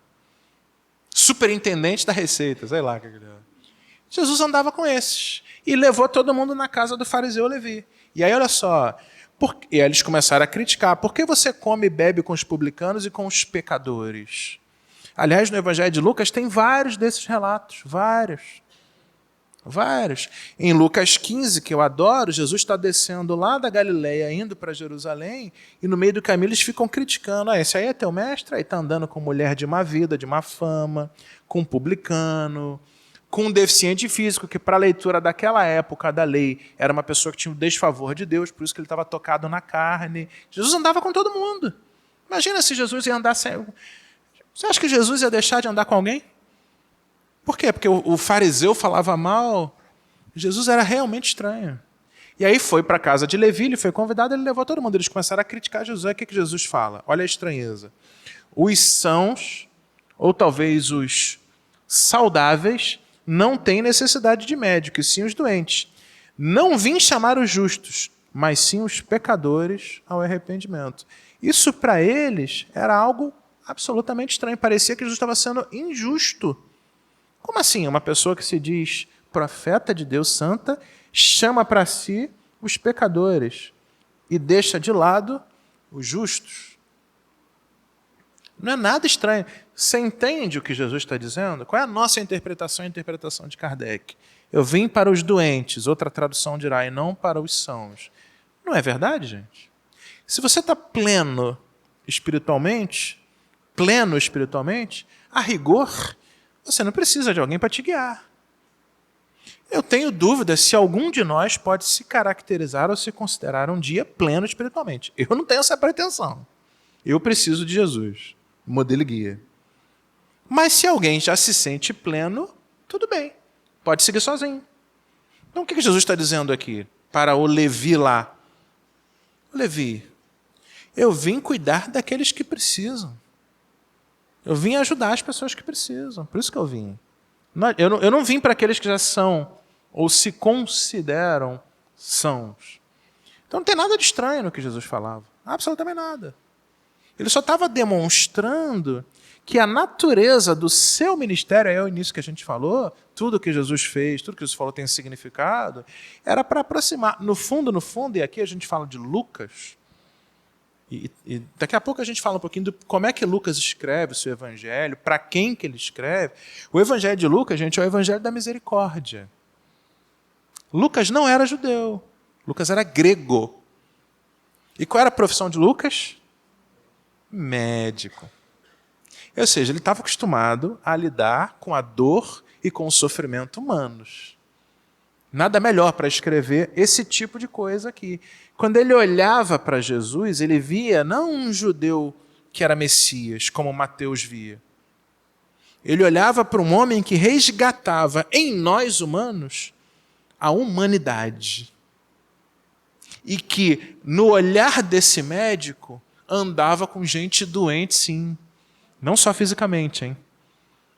Superintendente da Receita, sei lá o que ele era. Jesus andava com esses. E levou todo mundo na casa do fariseu Levi. E aí, olha só. E aí eles começaram a criticar. Por que você come e bebe com os publicanos e com os pecadores? Aliás, no Evangelho de Lucas tem vários desses relatos. Vários. Vários. Em Lucas 15, que eu adoro, Jesus está descendo lá da Galileia, indo para Jerusalém, e no meio do caminho eles ficam criticando. Esse aí é teu mestre? Aí está andando com mulher de má vida, de má fama, com um publicano, com um deficiente físico, que para a leitura daquela época da lei era uma pessoa que tinha o desfavor de Deus, por isso que ele estava tocado na carne. Jesus andava com todo mundo. Imagina se Jesus ia andar sem... Você acha que Jesus ia deixar de andar com alguém? Por quê? Porque o fariseu falava mal. Jesus era realmente estranho. E aí foi para a casa de Levi, ele foi convidado, ele levou todo mundo. Eles começaram a criticar Jesus. Aí o que Jesus fala? Olha a estranheza. Os sãos, ou talvez os saudáveis, não têm necessidade de médico, e sim os doentes. Não vim chamar os justos, mas sim os pecadores ao arrependimento. Isso para eles era algo absolutamente estranho. Parecia que Jesus estava sendo injusto. Como assim? Uma pessoa que se diz profeta de Deus santa chama para si os pecadores e deixa de lado os justos. Não é nada estranho. Você entende o que Jesus está dizendo? Qual é a nossa interpretação e a interpretação de Kardec? Eu vim para os doentes, outra tradução dirá, e não para os sãos. Não é verdade, gente? Se você está pleno espiritualmente, a rigor, você não precisa de alguém para te guiar. Eu tenho dúvida se algum de nós pode se caracterizar ou se considerar um dia pleno espiritualmente. Eu não tenho essa pretensão. Eu preciso de Jesus, modelo e guia. Mas se alguém já se sente pleno, tudo bem. Pode seguir sozinho. Então o que Jesus está dizendo aqui para o Levi lá? Levi, eu vim cuidar daqueles que precisam. Eu vim ajudar as pessoas que precisam. Por isso que eu vim. Eu não vim para aqueles que já são ou se consideram sãos. Então não tem nada de estranho no que Jesus falava. Absolutamente nada. Ele só estava demonstrando que a natureza do seu ministério, é o início que a gente falou, tudo que Jesus fez, tudo que Jesus falou tem significado, era para aproximar. No fundo, e aqui a gente fala de Lucas, e daqui a pouco a gente fala um pouquinho de como é que Lucas escreve o seu evangelho, para quem que ele escreve. O evangelho de Lucas, gente, é o evangelho da misericórdia. Lucas não era judeu, Lucas era grego. E qual era a profissão de Lucas? Médico. Ou seja, ele estava acostumado a lidar com a dor e com o sofrimento humanos. Nada melhor para escrever esse tipo de coisa aqui. Quando ele olhava para Jesus, ele via não um judeu que era Messias, como Mateus via. Ele olhava para um homem que resgatava em nós humanos a humanidade. E que, no olhar desse médico, andava com gente doente, sim. Não só fisicamente, hein?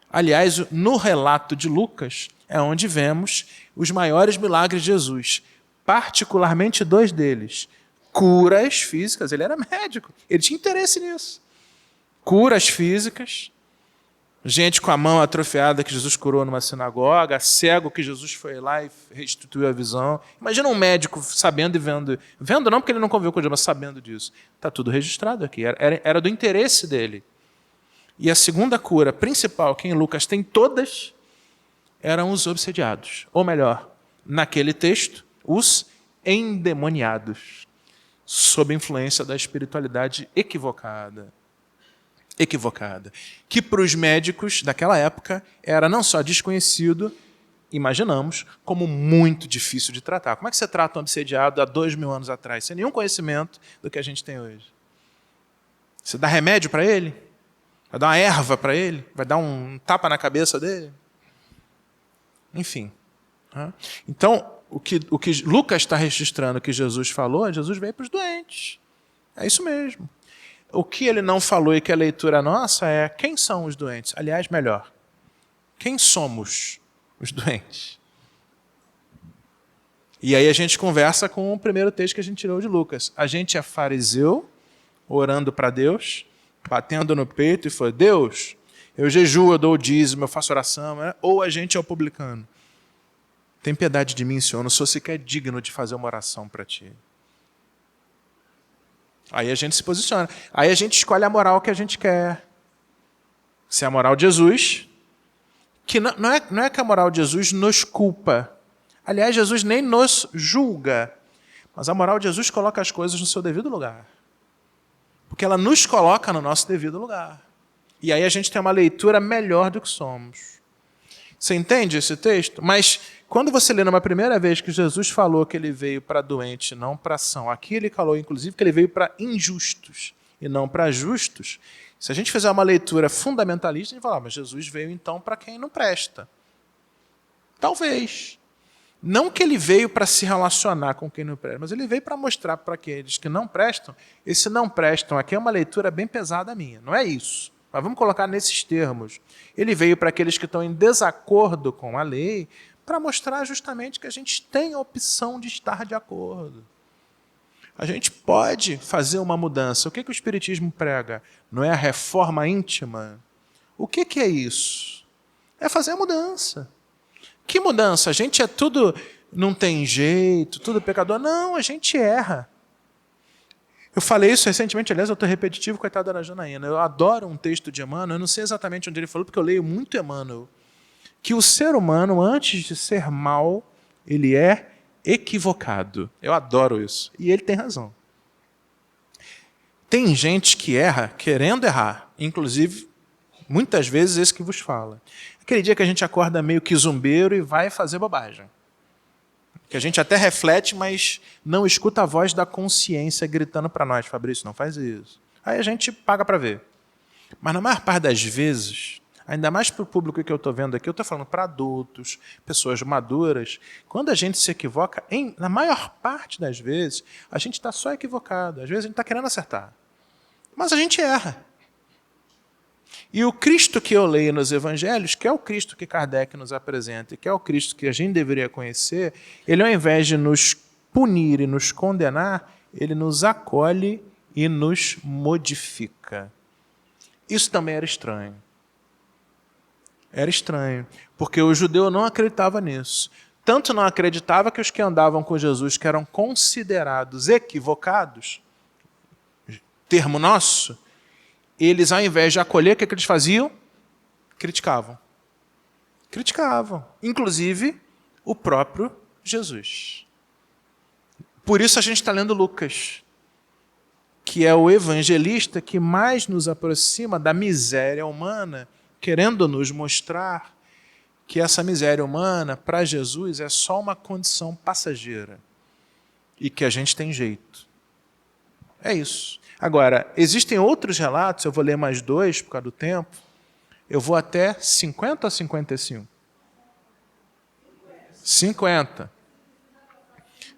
Aliás, no relato de Lucas, é onde vemos os maiores milagres de Jesus. Particularmente 2 deles. Curas físicas, ele era médico, ele tinha interesse nisso. Curas físicas, gente com a mão atrofiada que Jesus curou numa sinagoga, cego que Jesus foi lá e restituiu a visão. Imagina um médico sabendo e vendo. Vendo não porque ele não conviveu com Jesus, mas sabendo disso. Está tudo registrado aqui, era do interesse dele. E a segunda cura principal, que em Lucas tem todas, eram os obsediados. Ou melhor, naquele texto, os endemoniados, sob influência da espiritualidade equivocada. Que para os médicos daquela época era não só desconhecido, imaginamos, como muito difícil de tratar. Como é que você trata um obsediado há 2000 anos atrás, sem nenhum conhecimento do que a gente tem hoje? Você dá remédio para ele? Vai dar uma erva para ele? Vai dar um tapa na cabeça dele? Enfim. Então, o que Lucas está registrando que Jesus falou, Jesus veio para os doentes. É isso mesmo. O que ele não falou e que a leitura nossa é quem são os doentes? Aliás, melhor, quem somos os doentes? E aí a gente conversa com o primeiro texto que a gente tirou de Lucas. A gente é fariseu, orando para Deus, batendo no peito e falou, Deus, eu jejuo, eu dou o dízimo, eu faço oração, né? Ou a gente é o publicano. Tem piedade de mim, Senhor, eu não sou sequer digno de fazer uma oração para Ti. Aí a gente se posiciona. Aí a gente escolhe a moral que a gente quer. Se é a moral de Jesus, que não é que a moral de Jesus nos culpa, Aliás, Jesus nem nos julga, mas a moral de Jesus coloca as coisas no seu devido lugar. Porque ela nos coloca no nosso devido lugar. E aí a gente tem uma leitura melhor do que somos. Você entende esse texto? Mas quando você lê numa primeira vez que Jesus falou que ele veio para doente, não para ação, aqui ele falou, inclusive, que ele veio para injustos e não para justos. Se a gente fizer uma leitura fundamentalista, a gente vai falar, mas Jesus veio então para quem não presta. Talvez. Não que ele veio para se relacionar com quem não presta, mas ele veio para mostrar para aqueles que não prestam. Esse não prestam aqui é uma leitura bem pesada minha, não é isso. Mas vamos colocar nesses termos. Ele veio para aqueles que estão em desacordo com a lei, para mostrar justamente que a gente tem a opção de estar de acordo. A gente pode fazer uma mudança. O que o Espiritismo prega? Não é a reforma íntima? O que é isso? É fazer a mudança. Que mudança? A gente é tudo, não tem jeito, tudo pecador. Não, a gente erra. Eu falei isso recentemente, aliás, eu estou repetitivo, coitada da Janaína. Eu adoro um texto de Emmanuel, eu não sei exatamente onde ele falou, porque eu leio muito Emmanuel, que o ser humano, antes de ser mal, ele é equivocado. Eu adoro isso. E ele tem razão. Tem gente que erra querendo errar, inclusive, muitas vezes, esse que vos fala. Aquele dia que a gente acorda meio que zumbeiro e vai fazer bobagem. Que a gente até reflete, mas não escuta a voz da consciência gritando para nós, Fabrício, não faz isso. Aí a gente paga para ver. Mas na maior parte das vezes, ainda mais para o público que eu estou vendo aqui, eu estou falando para adultos, pessoas maduras, quando a gente se equivoca, na maior parte das vezes, a gente está só equivocado. Às vezes a gente está querendo acertar. Mas a gente erra. E o Cristo que eu leio nos Evangelhos, que é o Cristo que Kardec nos apresenta, e que é o Cristo que a gente deveria conhecer, ele, ao invés de nos punir e nos condenar, ele nos acolhe e nos modifica. Isso também era estranho. Era estranho, porque o judeu não acreditava nisso. Tanto não acreditava que os que andavam com Jesus, que eram considerados equivocados, termo nosso, eles, ao invés de acolher, o que eles faziam? Criticavam. Criticavam. Inclusive, o próprio Jesus. Por isso a gente está lendo Lucas, que é o evangelista que mais nos aproxima da miséria humana, querendo nos mostrar que essa miséria humana, para Jesus, é só uma condição passageira e que a gente tem jeito. É isso. Agora, existem outros relatos, eu vou ler mais 2 por causa do tempo, eu vou até 50 ou 55? 50.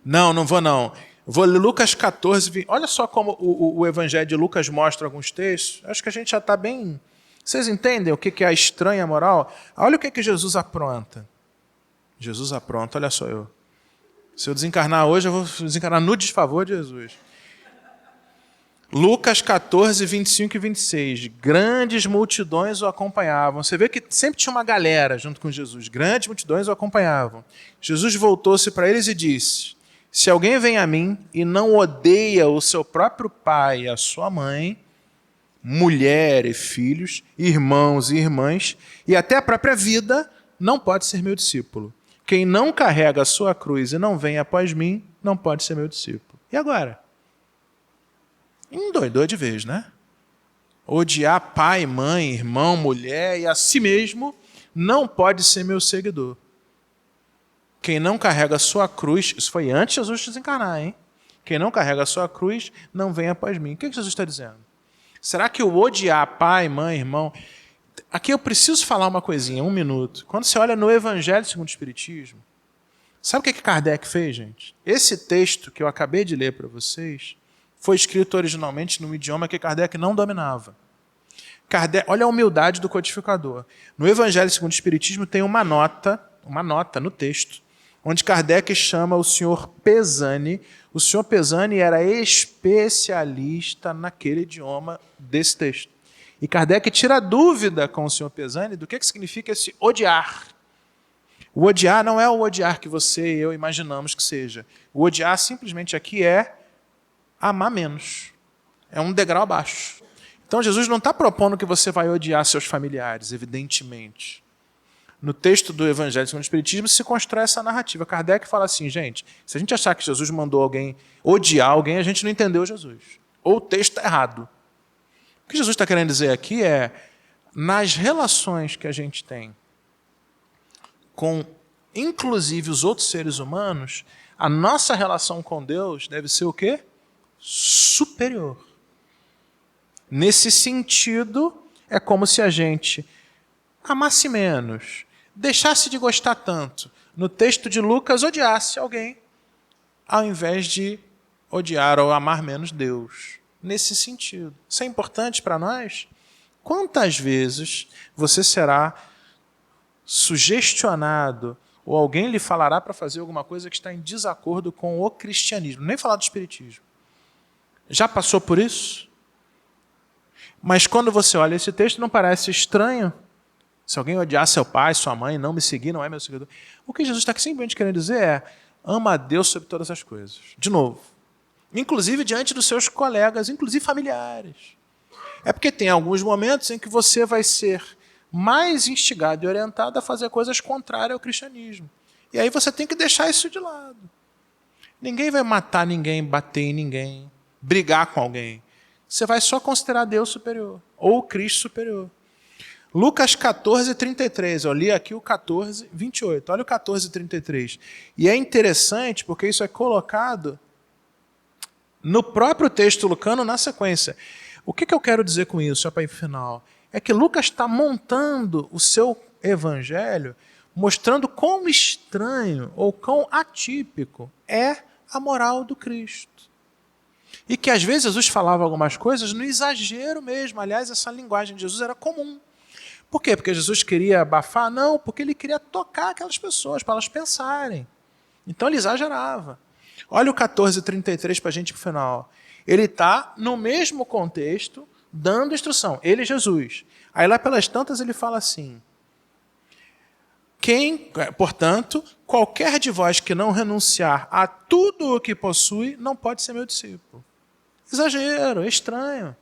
Não vou não. Vou ler Lucas 14, 20. Olha só como o Evangelho de Lucas mostra alguns textos. Acho que a gente já está bem... Vocês entendem o que é a estranha moral? Olha o que Jesus apronta. Jesus apronta, olha só eu. Se eu desencarnar hoje, eu vou desencarnar no desfavor de Jesus. Lucas 14, 25 e 26. Grandes multidões o acompanhavam. Você vê que sempre tinha uma galera junto com Jesus. Grandes multidões o acompanhavam. Jesus voltou-se para eles e disse: se alguém vem a mim e não odeia o seu próprio pai e a sua mãe, mulher e filhos, irmãos e irmãs, e até a própria vida, não pode ser meu discípulo. Quem não carrega a sua cruz e não vem após mim, não pode ser meu discípulo. E agora? Endoidou de vez, né? Odiar pai, mãe, irmão, mulher e a si mesmo não pode ser meu seguidor. Quem não carrega a sua cruz, isso foi antes de Jesus desencarnar, hein? Quem não carrega a sua cruz, não vem após mim. O que Jesus está dizendo? Será que o odiar pai, mãe, irmão... Aqui eu preciso falar uma coisinha, 1 minuto. Quando você olha no Evangelho segundo o Espiritismo, sabe o que Kardec fez, gente? Esse texto que eu acabei de ler para vocês foi escrito originalmente num idioma que Kardec não dominava. Kardec, olha a humildade do codificador. No Evangelho segundo o Espiritismo tem uma nota no texto, onde Kardec chama o senhor Pesani. O senhor Pesani era especialista naquele idioma desse texto. E Kardec tira dúvida com o senhor Pesani do que significa esse odiar. O odiar não é o odiar que você e eu imaginamos que seja. O odiar simplesmente aqui é amar menos. É um degrau abaixo. Então Jesus não está propondo que você vai odiar seus familiares, evidentemente. no texto do Evangelho segundo o Espiritismo, se constrói essa narrativa. Kardec fala assim, gente, se a gente achar que Jesus mandou alguém odiar alguém, a gente não entendeu Jesus. Ou o texto está errado. O que Jesus está querendo dizer aqui é, nas relações que a gente tem com, inclusive, os outros seres humanos, a nossa relação com Deus deve ser o quê? Superior. Nesse sentido, é como se a gente amasse menos, deixasse de gostar tanto. No texto de Lucas, odiasse alguém, ao invés de odiar ou amar menos Deus. Nesse sentido. Isso é importante para nós? Quantas vezes você será sugestionado ou alguém lhe falará para fazer alguma coisa que está em desacordo com o cristianismo? Nem falar do espiritismo. Já passou por isso? Mas quando você olha esse texto, não parece estranho? Se alguém odiar seu pai, sua mãe, não me seguir, não é meu seguidor. O que Jesus está simplesmente querendo dizer é, ama a Deus sobre todas as coisas. De novo. Inclusive diante dos seus colegas, inclusive familiares. É porque tem alguns momentos em que você vai ser mais instigado e orientado a fazer coisas contrárias ao cristianismo. E aí você tem que deixar isso de lado. Ninguém vai matar ninguém, bater em ninguém, brigar com alguém. Você vai só considerar Deus superior, ou Cristo superior. Lucas 14, 33. Eu li aqui o 14, 28. Olha o 14, 33. E é interessante porque isso é colocado no próprio texto lucano na sequência. O que eu quero dizer com isso, só para ir para o final? É que Lucas está montando o seu evangelho, mostrando quão estranho ou quão atípico é a moral do Cristo. E que às vezes Jesus falava algumas coisas no exagero mesmo. Aliás, essa linguagem de Jesus era comum. Por quê? Porque Jesus queria abafar? Não, porque ele queria tocar aquelas pessoas, para elas pensarem. Então ele exagerava. Olha o 14:33 para a gente ir para o final. Ele está no mesmo contexto, dando instrução. Ele, Jesus. Aí lá pelas tantas ele fala assim, portanto, qualquer de vós que não renunciar a tudo o que possui, não pode ser meu discípulo. Exagero, é estranho.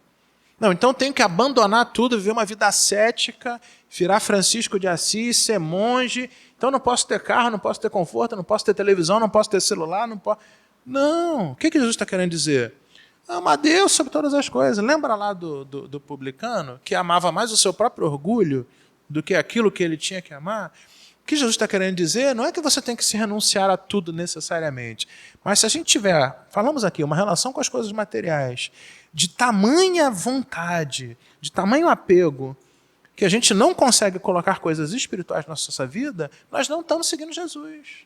Não, então tenho que abandonar tudo, viver uma vida ascética, virar Francisco de Assis, ser monge. Então não posso ter carro, não posso ter conforto, não posso ter televisão, não posso ter celular, não posso... Não, o que Jesus está querendo dizer? Ama a Deus sobre todas as coisas. Lembra lá do publicano, que amava mais o seu próprio orgulho do que aquilo que ele tinha que amar? O que Jesus está querendo dizer não é que você tem que se renunciar a tudo necessariamente, mas se a gente tiver, falamos aqui, uma relação com as coisas materiais, de tamanha vontade, de tamanho apego, que a gente não consegue colocar coisas espirituais na nossa vida, nós não estamos seguindo Jesus.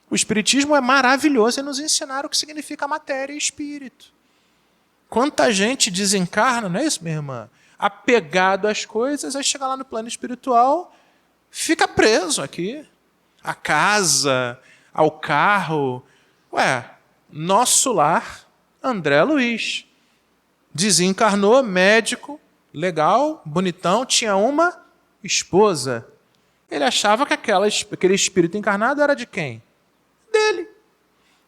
O Espiritismo é maravilhoso em nos ensinar o que significa matéria e espírito. Quanta gente desencarna, não é isso, minha irmã? Apegado às coisas, aí chega lá no plano espiritual, fica preso aqui. A casa, ao carro. Nosso lar, André Luiz. Desencarnou, médico, legal, bonitão, tinha uma esposa. Ele achava que aquele espírito encarnado era de quem? Dele.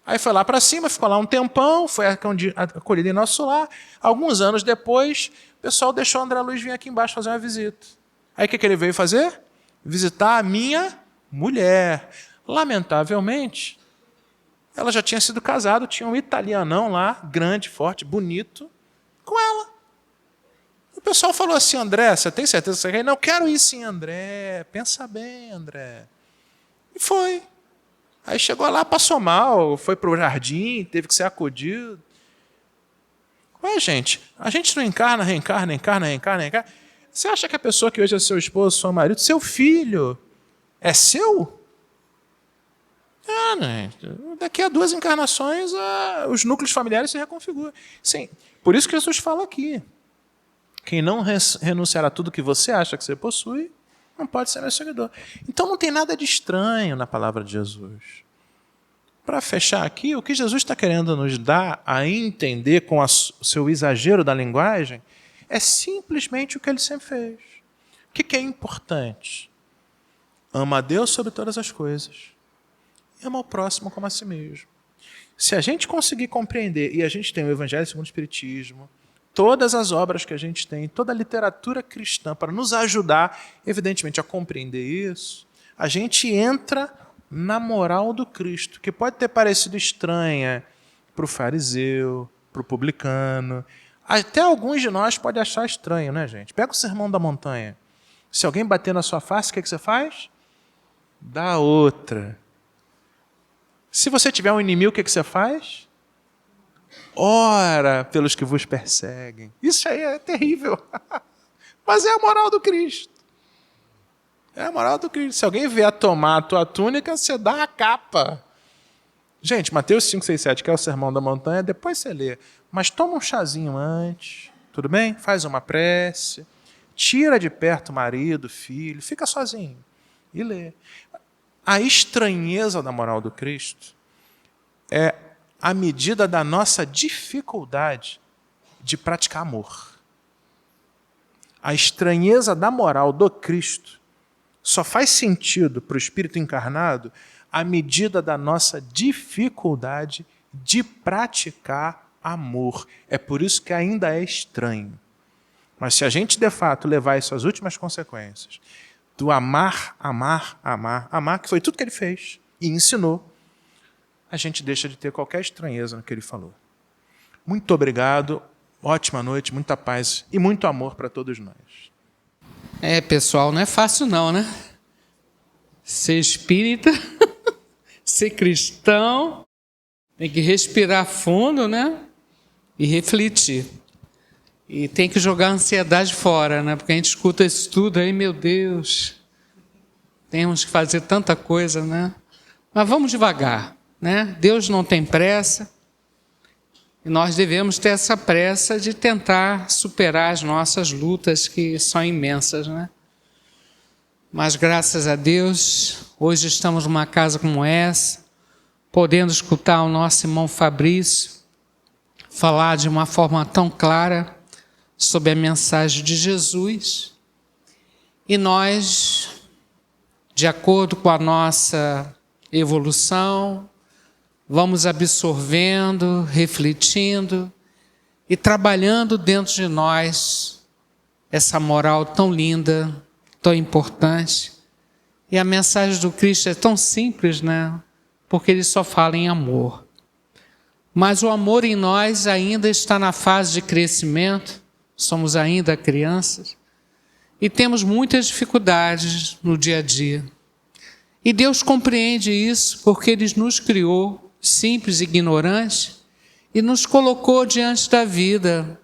Aí foi lá para cima, ficou lá um tempão, foi acolhido em nosso lar. Alguns anos depois, o pessoal deixou o André Luiz vir aqui embaixo fazer uma visita. Aí o que ele veio fazer? Visitar a minha mulher. Lamentavelmente, ela já tinha sido casada, tinha um italianão lá, grande, forte, bonito, com ela. O pessoal falou assim, André, você tem certeza que você quer ir? Não, quero ir sim, André. Pensa bem, André. E foi. Aí chegou lá, passou mal, foi para o jardim, teve que ser acudido. Gente, a gente não encarna, reencarna. Você acha que a pessoa que hoje é seu esposo, seu marido, seu filho, é seu? Né? Daqui a 2 encarnações, os núcleos familiares se reconfiguram. Sim, por isso que Jesus fala aqui. Quem não renunciar a tudo que você acha que você possui, não pode ser meu seguidor. Então não tem nada de estranho na palavra de Jesus. Para fechar aqui, o que Jesus está querendo nos dar a entender com o seu exagero da linguagem é simplesmente o que ele sempre fez. O que é importante? Ama a Deus sobre todas as coisas. E ama o próximo como a si mesmo. Se a gente conseguir compreender, e a gente tem o Evangelho segundo o Espiritismo, todas as obras que a gente tem, toda a literatura cristã para nos ajudar, evidentemente, a compreender isso, a gente entra na moral do Cristo, que pode ter parecido estranha para o fariseu, para o publicano. Até alguns de nós podem achar estranho, né, gente? Pega o Sermão da Montanha. Se alguém bater na sua face, o que você faz? Dá outra. Se você tiver um inimigo, o que você faz? Ora pelos que vos perseguem. Isso aí é terrível. Mas é a moral do Cristo. É a moral do Cristo. Se alguém vier tomar a tua túnica, você dá a capa. Gente, Mateus 5, 6, 7, que é o Sermão da Montanha, depois você lê. Mas toma um chazinho antes, tudo bem? Faz uma prece, tira de perto o marido, filho, fica sozinho e lê. A estranheza da moral do Cristo é a medida da nossa dificuldade de praticar amor. A estranheza da moral do Cristo só faz sentido para o Espírito encarnado à medida da nossa dificuldade de praticar amor. É por isso que ainda é estranho. Mas se a gente, de fato, levar isso às últimas consequências, do amar, amar, amar, amar, que foi tudo que ele fez e ensinou, a gente deixa de ter qualquer estranheza no que ele falou. Muito obrigado, ótima noite, muita paz e muito amor para todos nós. Pessoal, não é fácil não, né? Ser espírita, ser cristão, tem que respirar fundo, né? E refletir. E tem que jogar a ansiedade fora, né? Porque a gente escuta isso tudo aí, meu Deus, temos que fazer tanta coisa, né? Mas vamos devagar, né? Deus não tem pressa. E nós devemos ter essa pressa de tentar superar as nossas lutas, que são imensas, né? Mas graças a Deus, hoje estamos numa casa como essa, podendo escutar o nosso irmão Fabrício falar de uma forma tão clara sobre a mensagem de Jesus. E nós, de acordo com a nossa evolução, vamos absorvendo, refletindo e trabalhando dentro de nós essa moral tão linda, tão importante. E a mensagem do Cristo é tão simples, né? Porque ele só fala em amor. Mas o amor em nós ainda está na fase de crescimento, somos ainda crianças e temos muitas dificuldades no dia a dia. E Deus compreende isso porque Ele nos criou simples e ignorantes, e nos colocou diante da vida,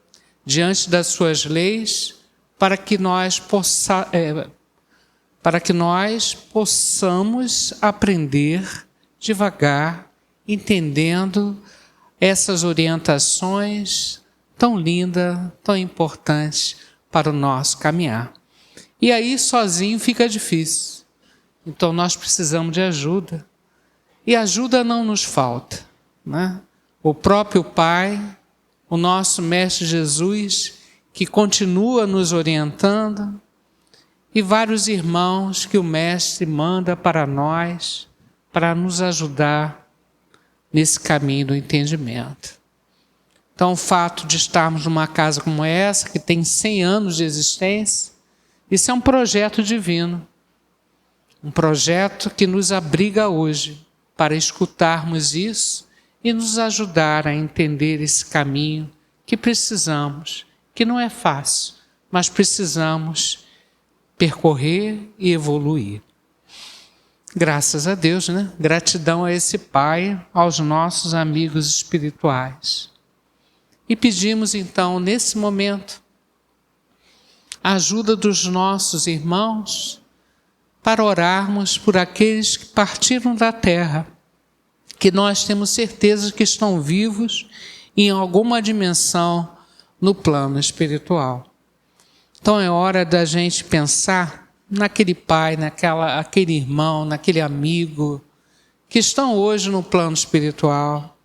diante das suas leis, para que nós possamos aprender devagar, entendendo essas orientações tão lindas, tão importantes para o nosso caminhar. E aí, sozinho, fica difícil. Então, nós precisamos de ajuda. E ajuda não nos falta, né? O próprio Pai, o nosso Mestre Jesus, que continua nos orientando, e vários irmãos que o Mestre manda para nós, para nos ajudar nesse caminho do entendimento. Então, o fato de estarmos numa casa como essa, que tem 100 anos de existência, isso é um projeto divino, um projeto que nos abriga hoje, para escutarmos isso e nos ajudar a entender esse caminho que precisamos, que não é fácil, mas precisamos percorrer e evoluir. Graças a Deus, né? Gratidão a esse Pai, aos nossos amigos espirituais. E pedimos então, nesse momento, a ajuda dos nossos irmãos para orarmos por aqueles que partiram da terra, que nós temos certeza que estão vivos em alguma dimensão no plano espiritual. Então é hora da gente pensar naquele pai, aquele irmão, naquele amigo que estão hoje no plano espiritual,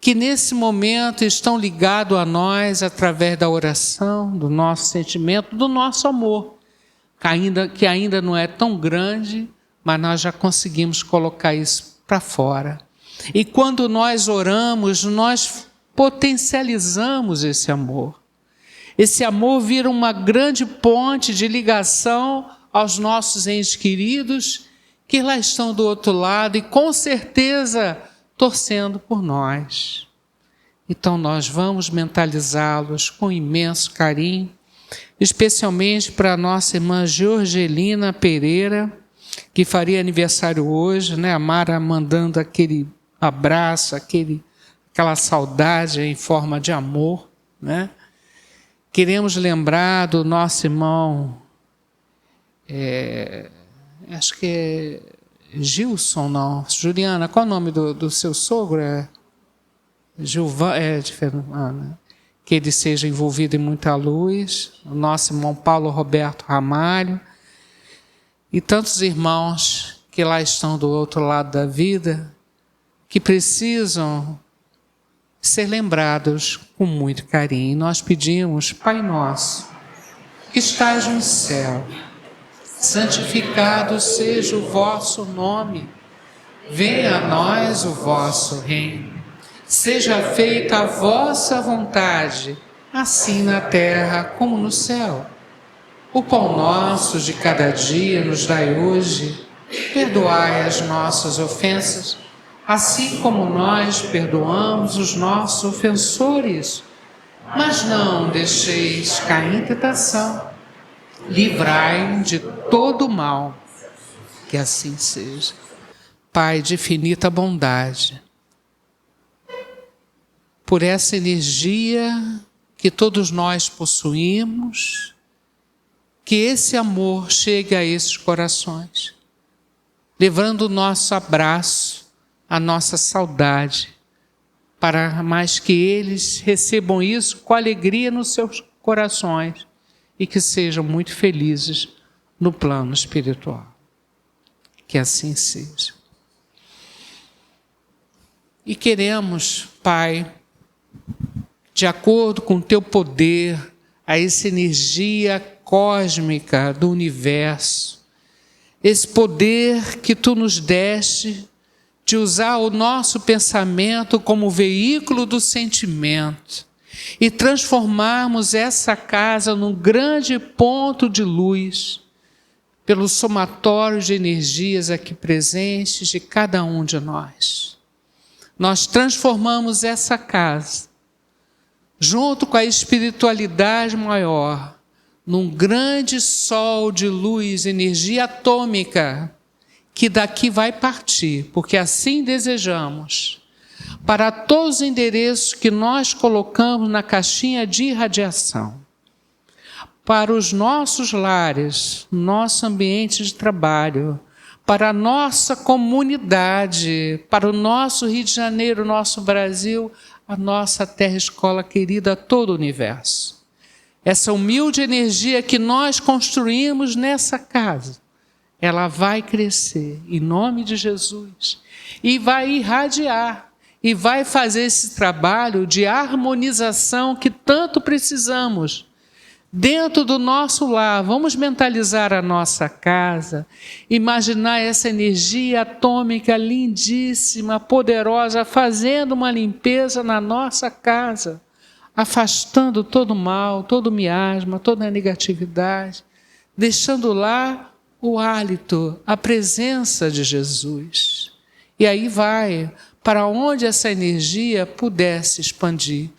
que nesse momento estão ligados a nós através da oração, do nosso sentimento, do nosso amor, que ainda não é tão grande, mas nós já conseguimos colocar isso para fora. E quando nós oramos, nós potencializamos esse amor. Esse amor vira uma grande ponte de ligação aos nossos entes queridos que lá estão do outro lado e com certeza torcendo por nós. Então nós vamos mentalizá-los com imenso carinho, especialmente para a nossa irmã Georgelina Pereira, que faria aniversário hoje, né? A Mara mandando aquele abraço, aquela saudade em forma de amor, né? Queremos lembrar do nosso irmão, acho que é Gilson, não. Juliana, qual é o nome do seu sogro? Gilvan, que ele seja envolvido em muita luz. O nosso irmão Paulo Roberto Ramalho. E tantos irmãos que lá estão do outro lado da vida, que precisam ser lembrados com muito carinho. E nós pedimos: Pai nosso, que estás no céu, santificado seja o vosso nome. Venha a nós o vosso reino. Seja feita a vossa vontade, assim na terra como no céu. O pão nosso de cada dia nos dai hoje. Perdoai as nossas ofensas, assim como nós perdoamos os nossos ofensores. Mas não deixeis cair em tentação. Livrai de todo mal. Que assim seja. Pai de infinita bondade, por essa energia que todos nós possuímos, que esse amor chegue a esses corações, levando o nosso abraço, a nossa saudade, para mais que eles recebam isso com alegria nos seus corações e que sejam muito felizes no plano espiritual. Que assim seja. E queremos, Pai, de acordo com o teu poder, a essa energia cósmica do universo, esse poder que tu nos deste de usar o nosso pensamento como veículo do sentimento e transformarmos essa casa num grande ponto de luz, pelo somatório de energias aqui presentes de cada um de nós. Nós transformamos essa casa, junto com a espiritualidade maior, num grande sol de luz, energia atômica, que daqui vai partir, porque assim desejamos, para todos os endereços que nós colocamos na caixinha de irradiação, para os nossos lares, nosso ambiente de trabalho, para a nossa comunidade, para o nosso Rio de Janeiro, nosso Brasil, a nossa terra escola querida, a todo o universo. Essa humilde energia que nós construímos nessa casa, ela vai crescer em nome de Jesus e vai irradiar e vai fazer esse trabalho de harmonização que tanto precisamos dentro do nosso lar. Vamos mentalizar a nossa casa, imaginar essa energia atômica lindíssima, poderosa, fazendo uma limpeza na nossa casa, afastando todo o mal, todo o miasma, toda a negatividade, deixando lá o hálito, a presença de Jesus. E aí vai para onde essa energia pudesse expandir,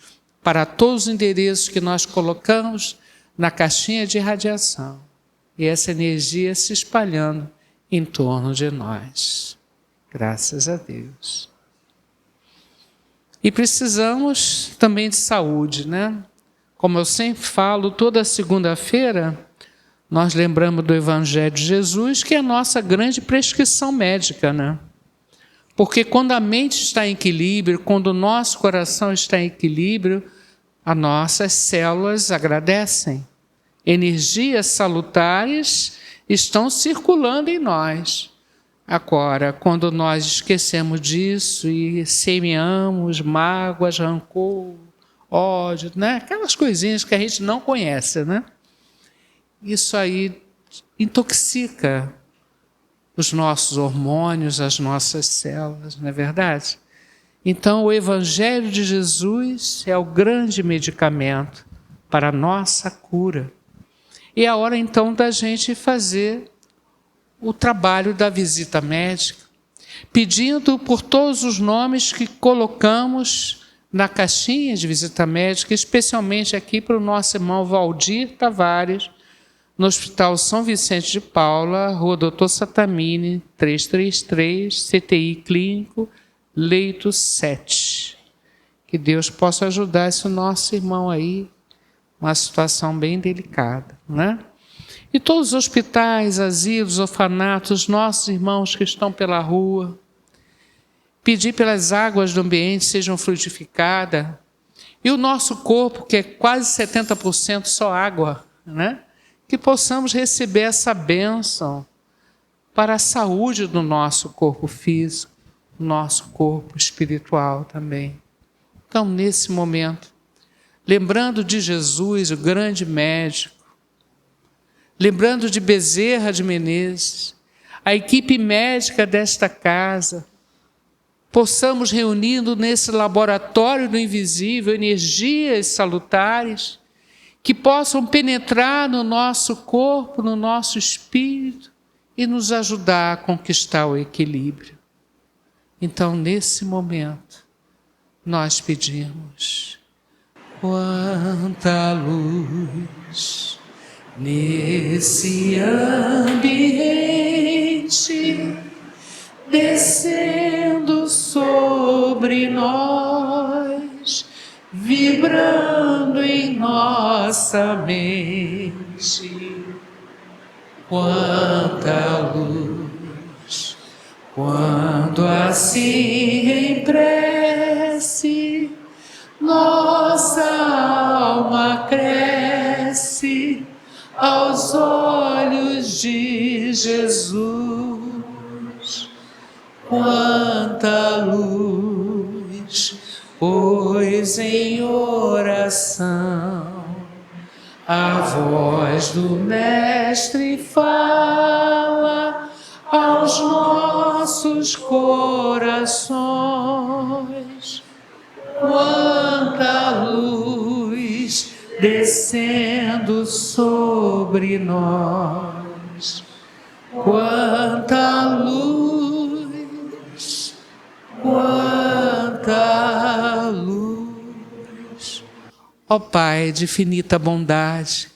para todos os endereços que nós colocamos na caixinha de radiação, e essa energia se espalhando em torno de nós. Graças a Deus. E precisamos também de saúde, né? Como eu sempre falo, toda segunda-feira nós lembramos do Evangelho de Jesus, que é a nossa grande prescrição médica, né? Porque quando a mente está em equilíbrio, quando o nosso coração está em equilíbrio, as nossas células agradecem. Energias salutares estão circulando em nós. Agora, quando nós esquecemos disso e semeamos mágoas, rancor, ódio, né? Aquelas coisinhas que a gente não conhece, né? Isso aí intoxica os nossos hormônios, as nossas células, não é verdade? Então, o Evangelho de Jesus é o grande medicamento para a nossa cura. E é a hora, então, da gente fazer o trabalho da visita médica, pedindo por todos os nomes que colocamos na caixinha de visita médica, especialmente aqui para o nosso irmão Valdir Tavares, no Hospital São Vicente de Paula, Rua Doutor Satamini, 333, CTI Clínico, leito 7. Que Deus possa ajudar esse nosso irmão aí, uma situação bem delicada, né? E todos os hospitais, asilos, orfanatos, nossos irmãos que estão pela rua, pedir pelas águas do ambiente sejam frutificadas, e o nosso corpo, que é quase 70% só água, né? Que possamos receber essa bênção para a saúde do nosso corpo físico, nosso corpo espiritual também. Então, nesse momento, lembrando de Jesus, o grande médico, lembrando de Bezerra de Menezes, a equipe médica desta casa, possamos reunindo nesse laboratório do invisível energias salutares que possam penetrar no nosso corpo, no nosso espírito e nos ajudar a conquistar o equilíbrio. Então, nesse momento, nós pedimos: quanta luz nesse ambiente, descendo sobre nós, vibrando em nossa mente. Quanta luz, quando assim em prece nossa alma cresce aos olhos de Jesus. Quanta luz, pois em oração a voz do Mestre fala aos nossos corações. Quanta luz descendo sobre nós. Quanta luz, quanta luz. Ó Pai de infinita bondade,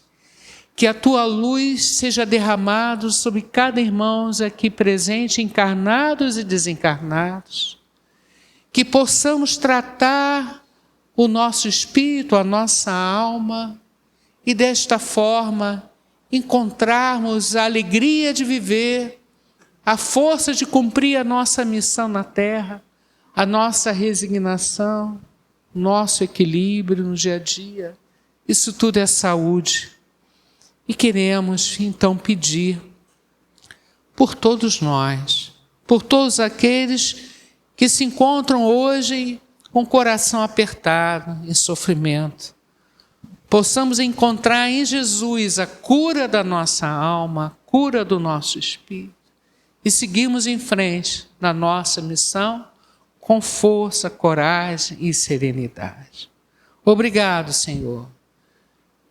que a Tua luz seja derramada sobre cada irmão aqui presente, encarnados e desencarnados, que possamos tratar o nosso espírito, a nossa alma, e desta forma encontrarmos a alegria de viver, a força de cumprir a nossa missão na Terra, a nossa resignação, nosso equilíbrio no dia a dia. Isso tudo é saúde. E queremos, então, pedir por todos nós, por todos aqueles que se encontram hoje com o coração apertado, em sofrimento, possamos encontrar em Jesus a cura da nossa alma, a cura do nosso espírito, e seguirmos em frente na nossa missão com força, coragem e serenidade. Obrigado, Senhor.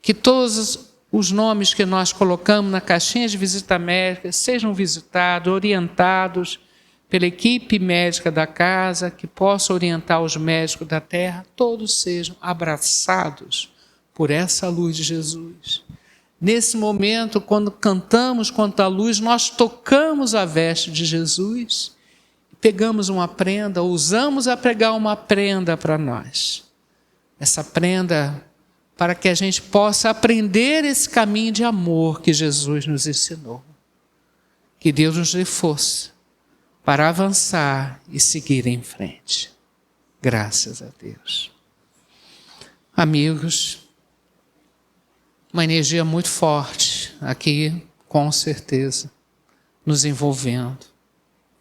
Que todos os nomes que nós colocamos na caixinha de visita médica sejam visitados, orientados pela equipe médica da casa, que possa orientar os médicos da terra, todos sejam abraçados por essa luz de Jesus. Nesse momento, quando cantamos quanto à luz, nós tocamos a veste de Jesus, pegamos uma prenda, usamos a pregar uma prenda para nós. Essa prenda para que a gente possa aprender esse caminho de amor que Jesus nos ensinou. Que Deus nos dê força para avançar e seguir em frente. Graças a Deus. Amigos, uma energia muito forte aqui, com certeza, nos envolvendo,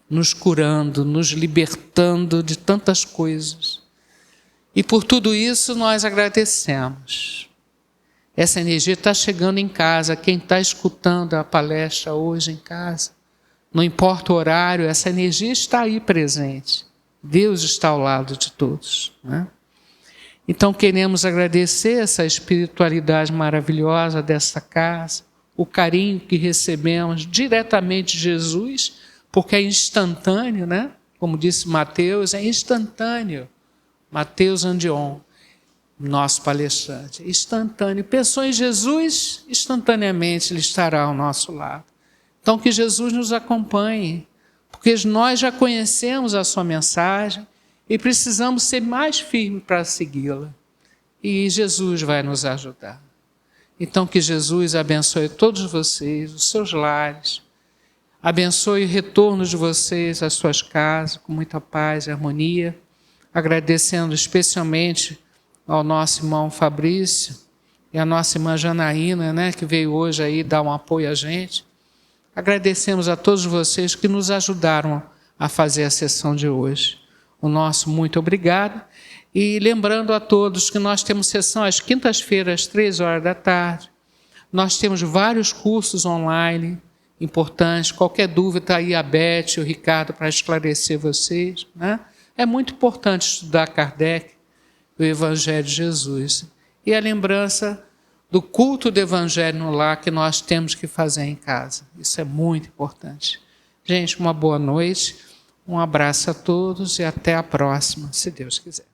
nos curando, nos libertando de tantas coisas. E por tudo isso nós agradecemos. Essa energia está chegando em casa. Quem está escutando a palestra hoje em casa, não importa o horário, essa energia está aí presente. Deus está ao lado de todos, né? Então queremos agradecer essa espiritualidade maravilhosa dessa casa, o carinho que recebemos diretamente de Jesus, porque é instantâneo, né? Como disse Mateus, é instantâneo. Mateus Andion, nosso palestrante, instantâneo. Pensou em Jesus, instantaneamente ele estará ao nosso lado. Então que Jesus nos acompanhe, porque nós já conhecemos a sua mensagem e precisamos ser mais firmes para segui-la. E Jesus vai nos ajudar. Então que Jesus abençoe todos vocês, os seus lares, abençoe o retorno de vocês às suas casas, com muita paz e harmonia, agradecendo especialmente ao nosso irmão Fabrício e à nossa irmã Janaína, né, que veio hoje aí dar um apoio a gente. Agradecemos a todos vocês que nos ajudaram a fazer a sessão de hoje. O nosso muito obrigado. E lembrando a todos que nós temos sessão às quintas-feiras, às 3h da tarde. Nós temos vários cursos online importantes. Qualquer dúvida, está aí a Beth e o Ricardo para esclarecer vocês, né? É muito importante estudar Kardec, o Evangelho de Jesus. E a lembrança do culto do Evangelho no lar que nós temos que fazer em casa. Isso é muito importante. Gente, uma boa noite, um abraço a todos e até a próxima, se Deus quiser.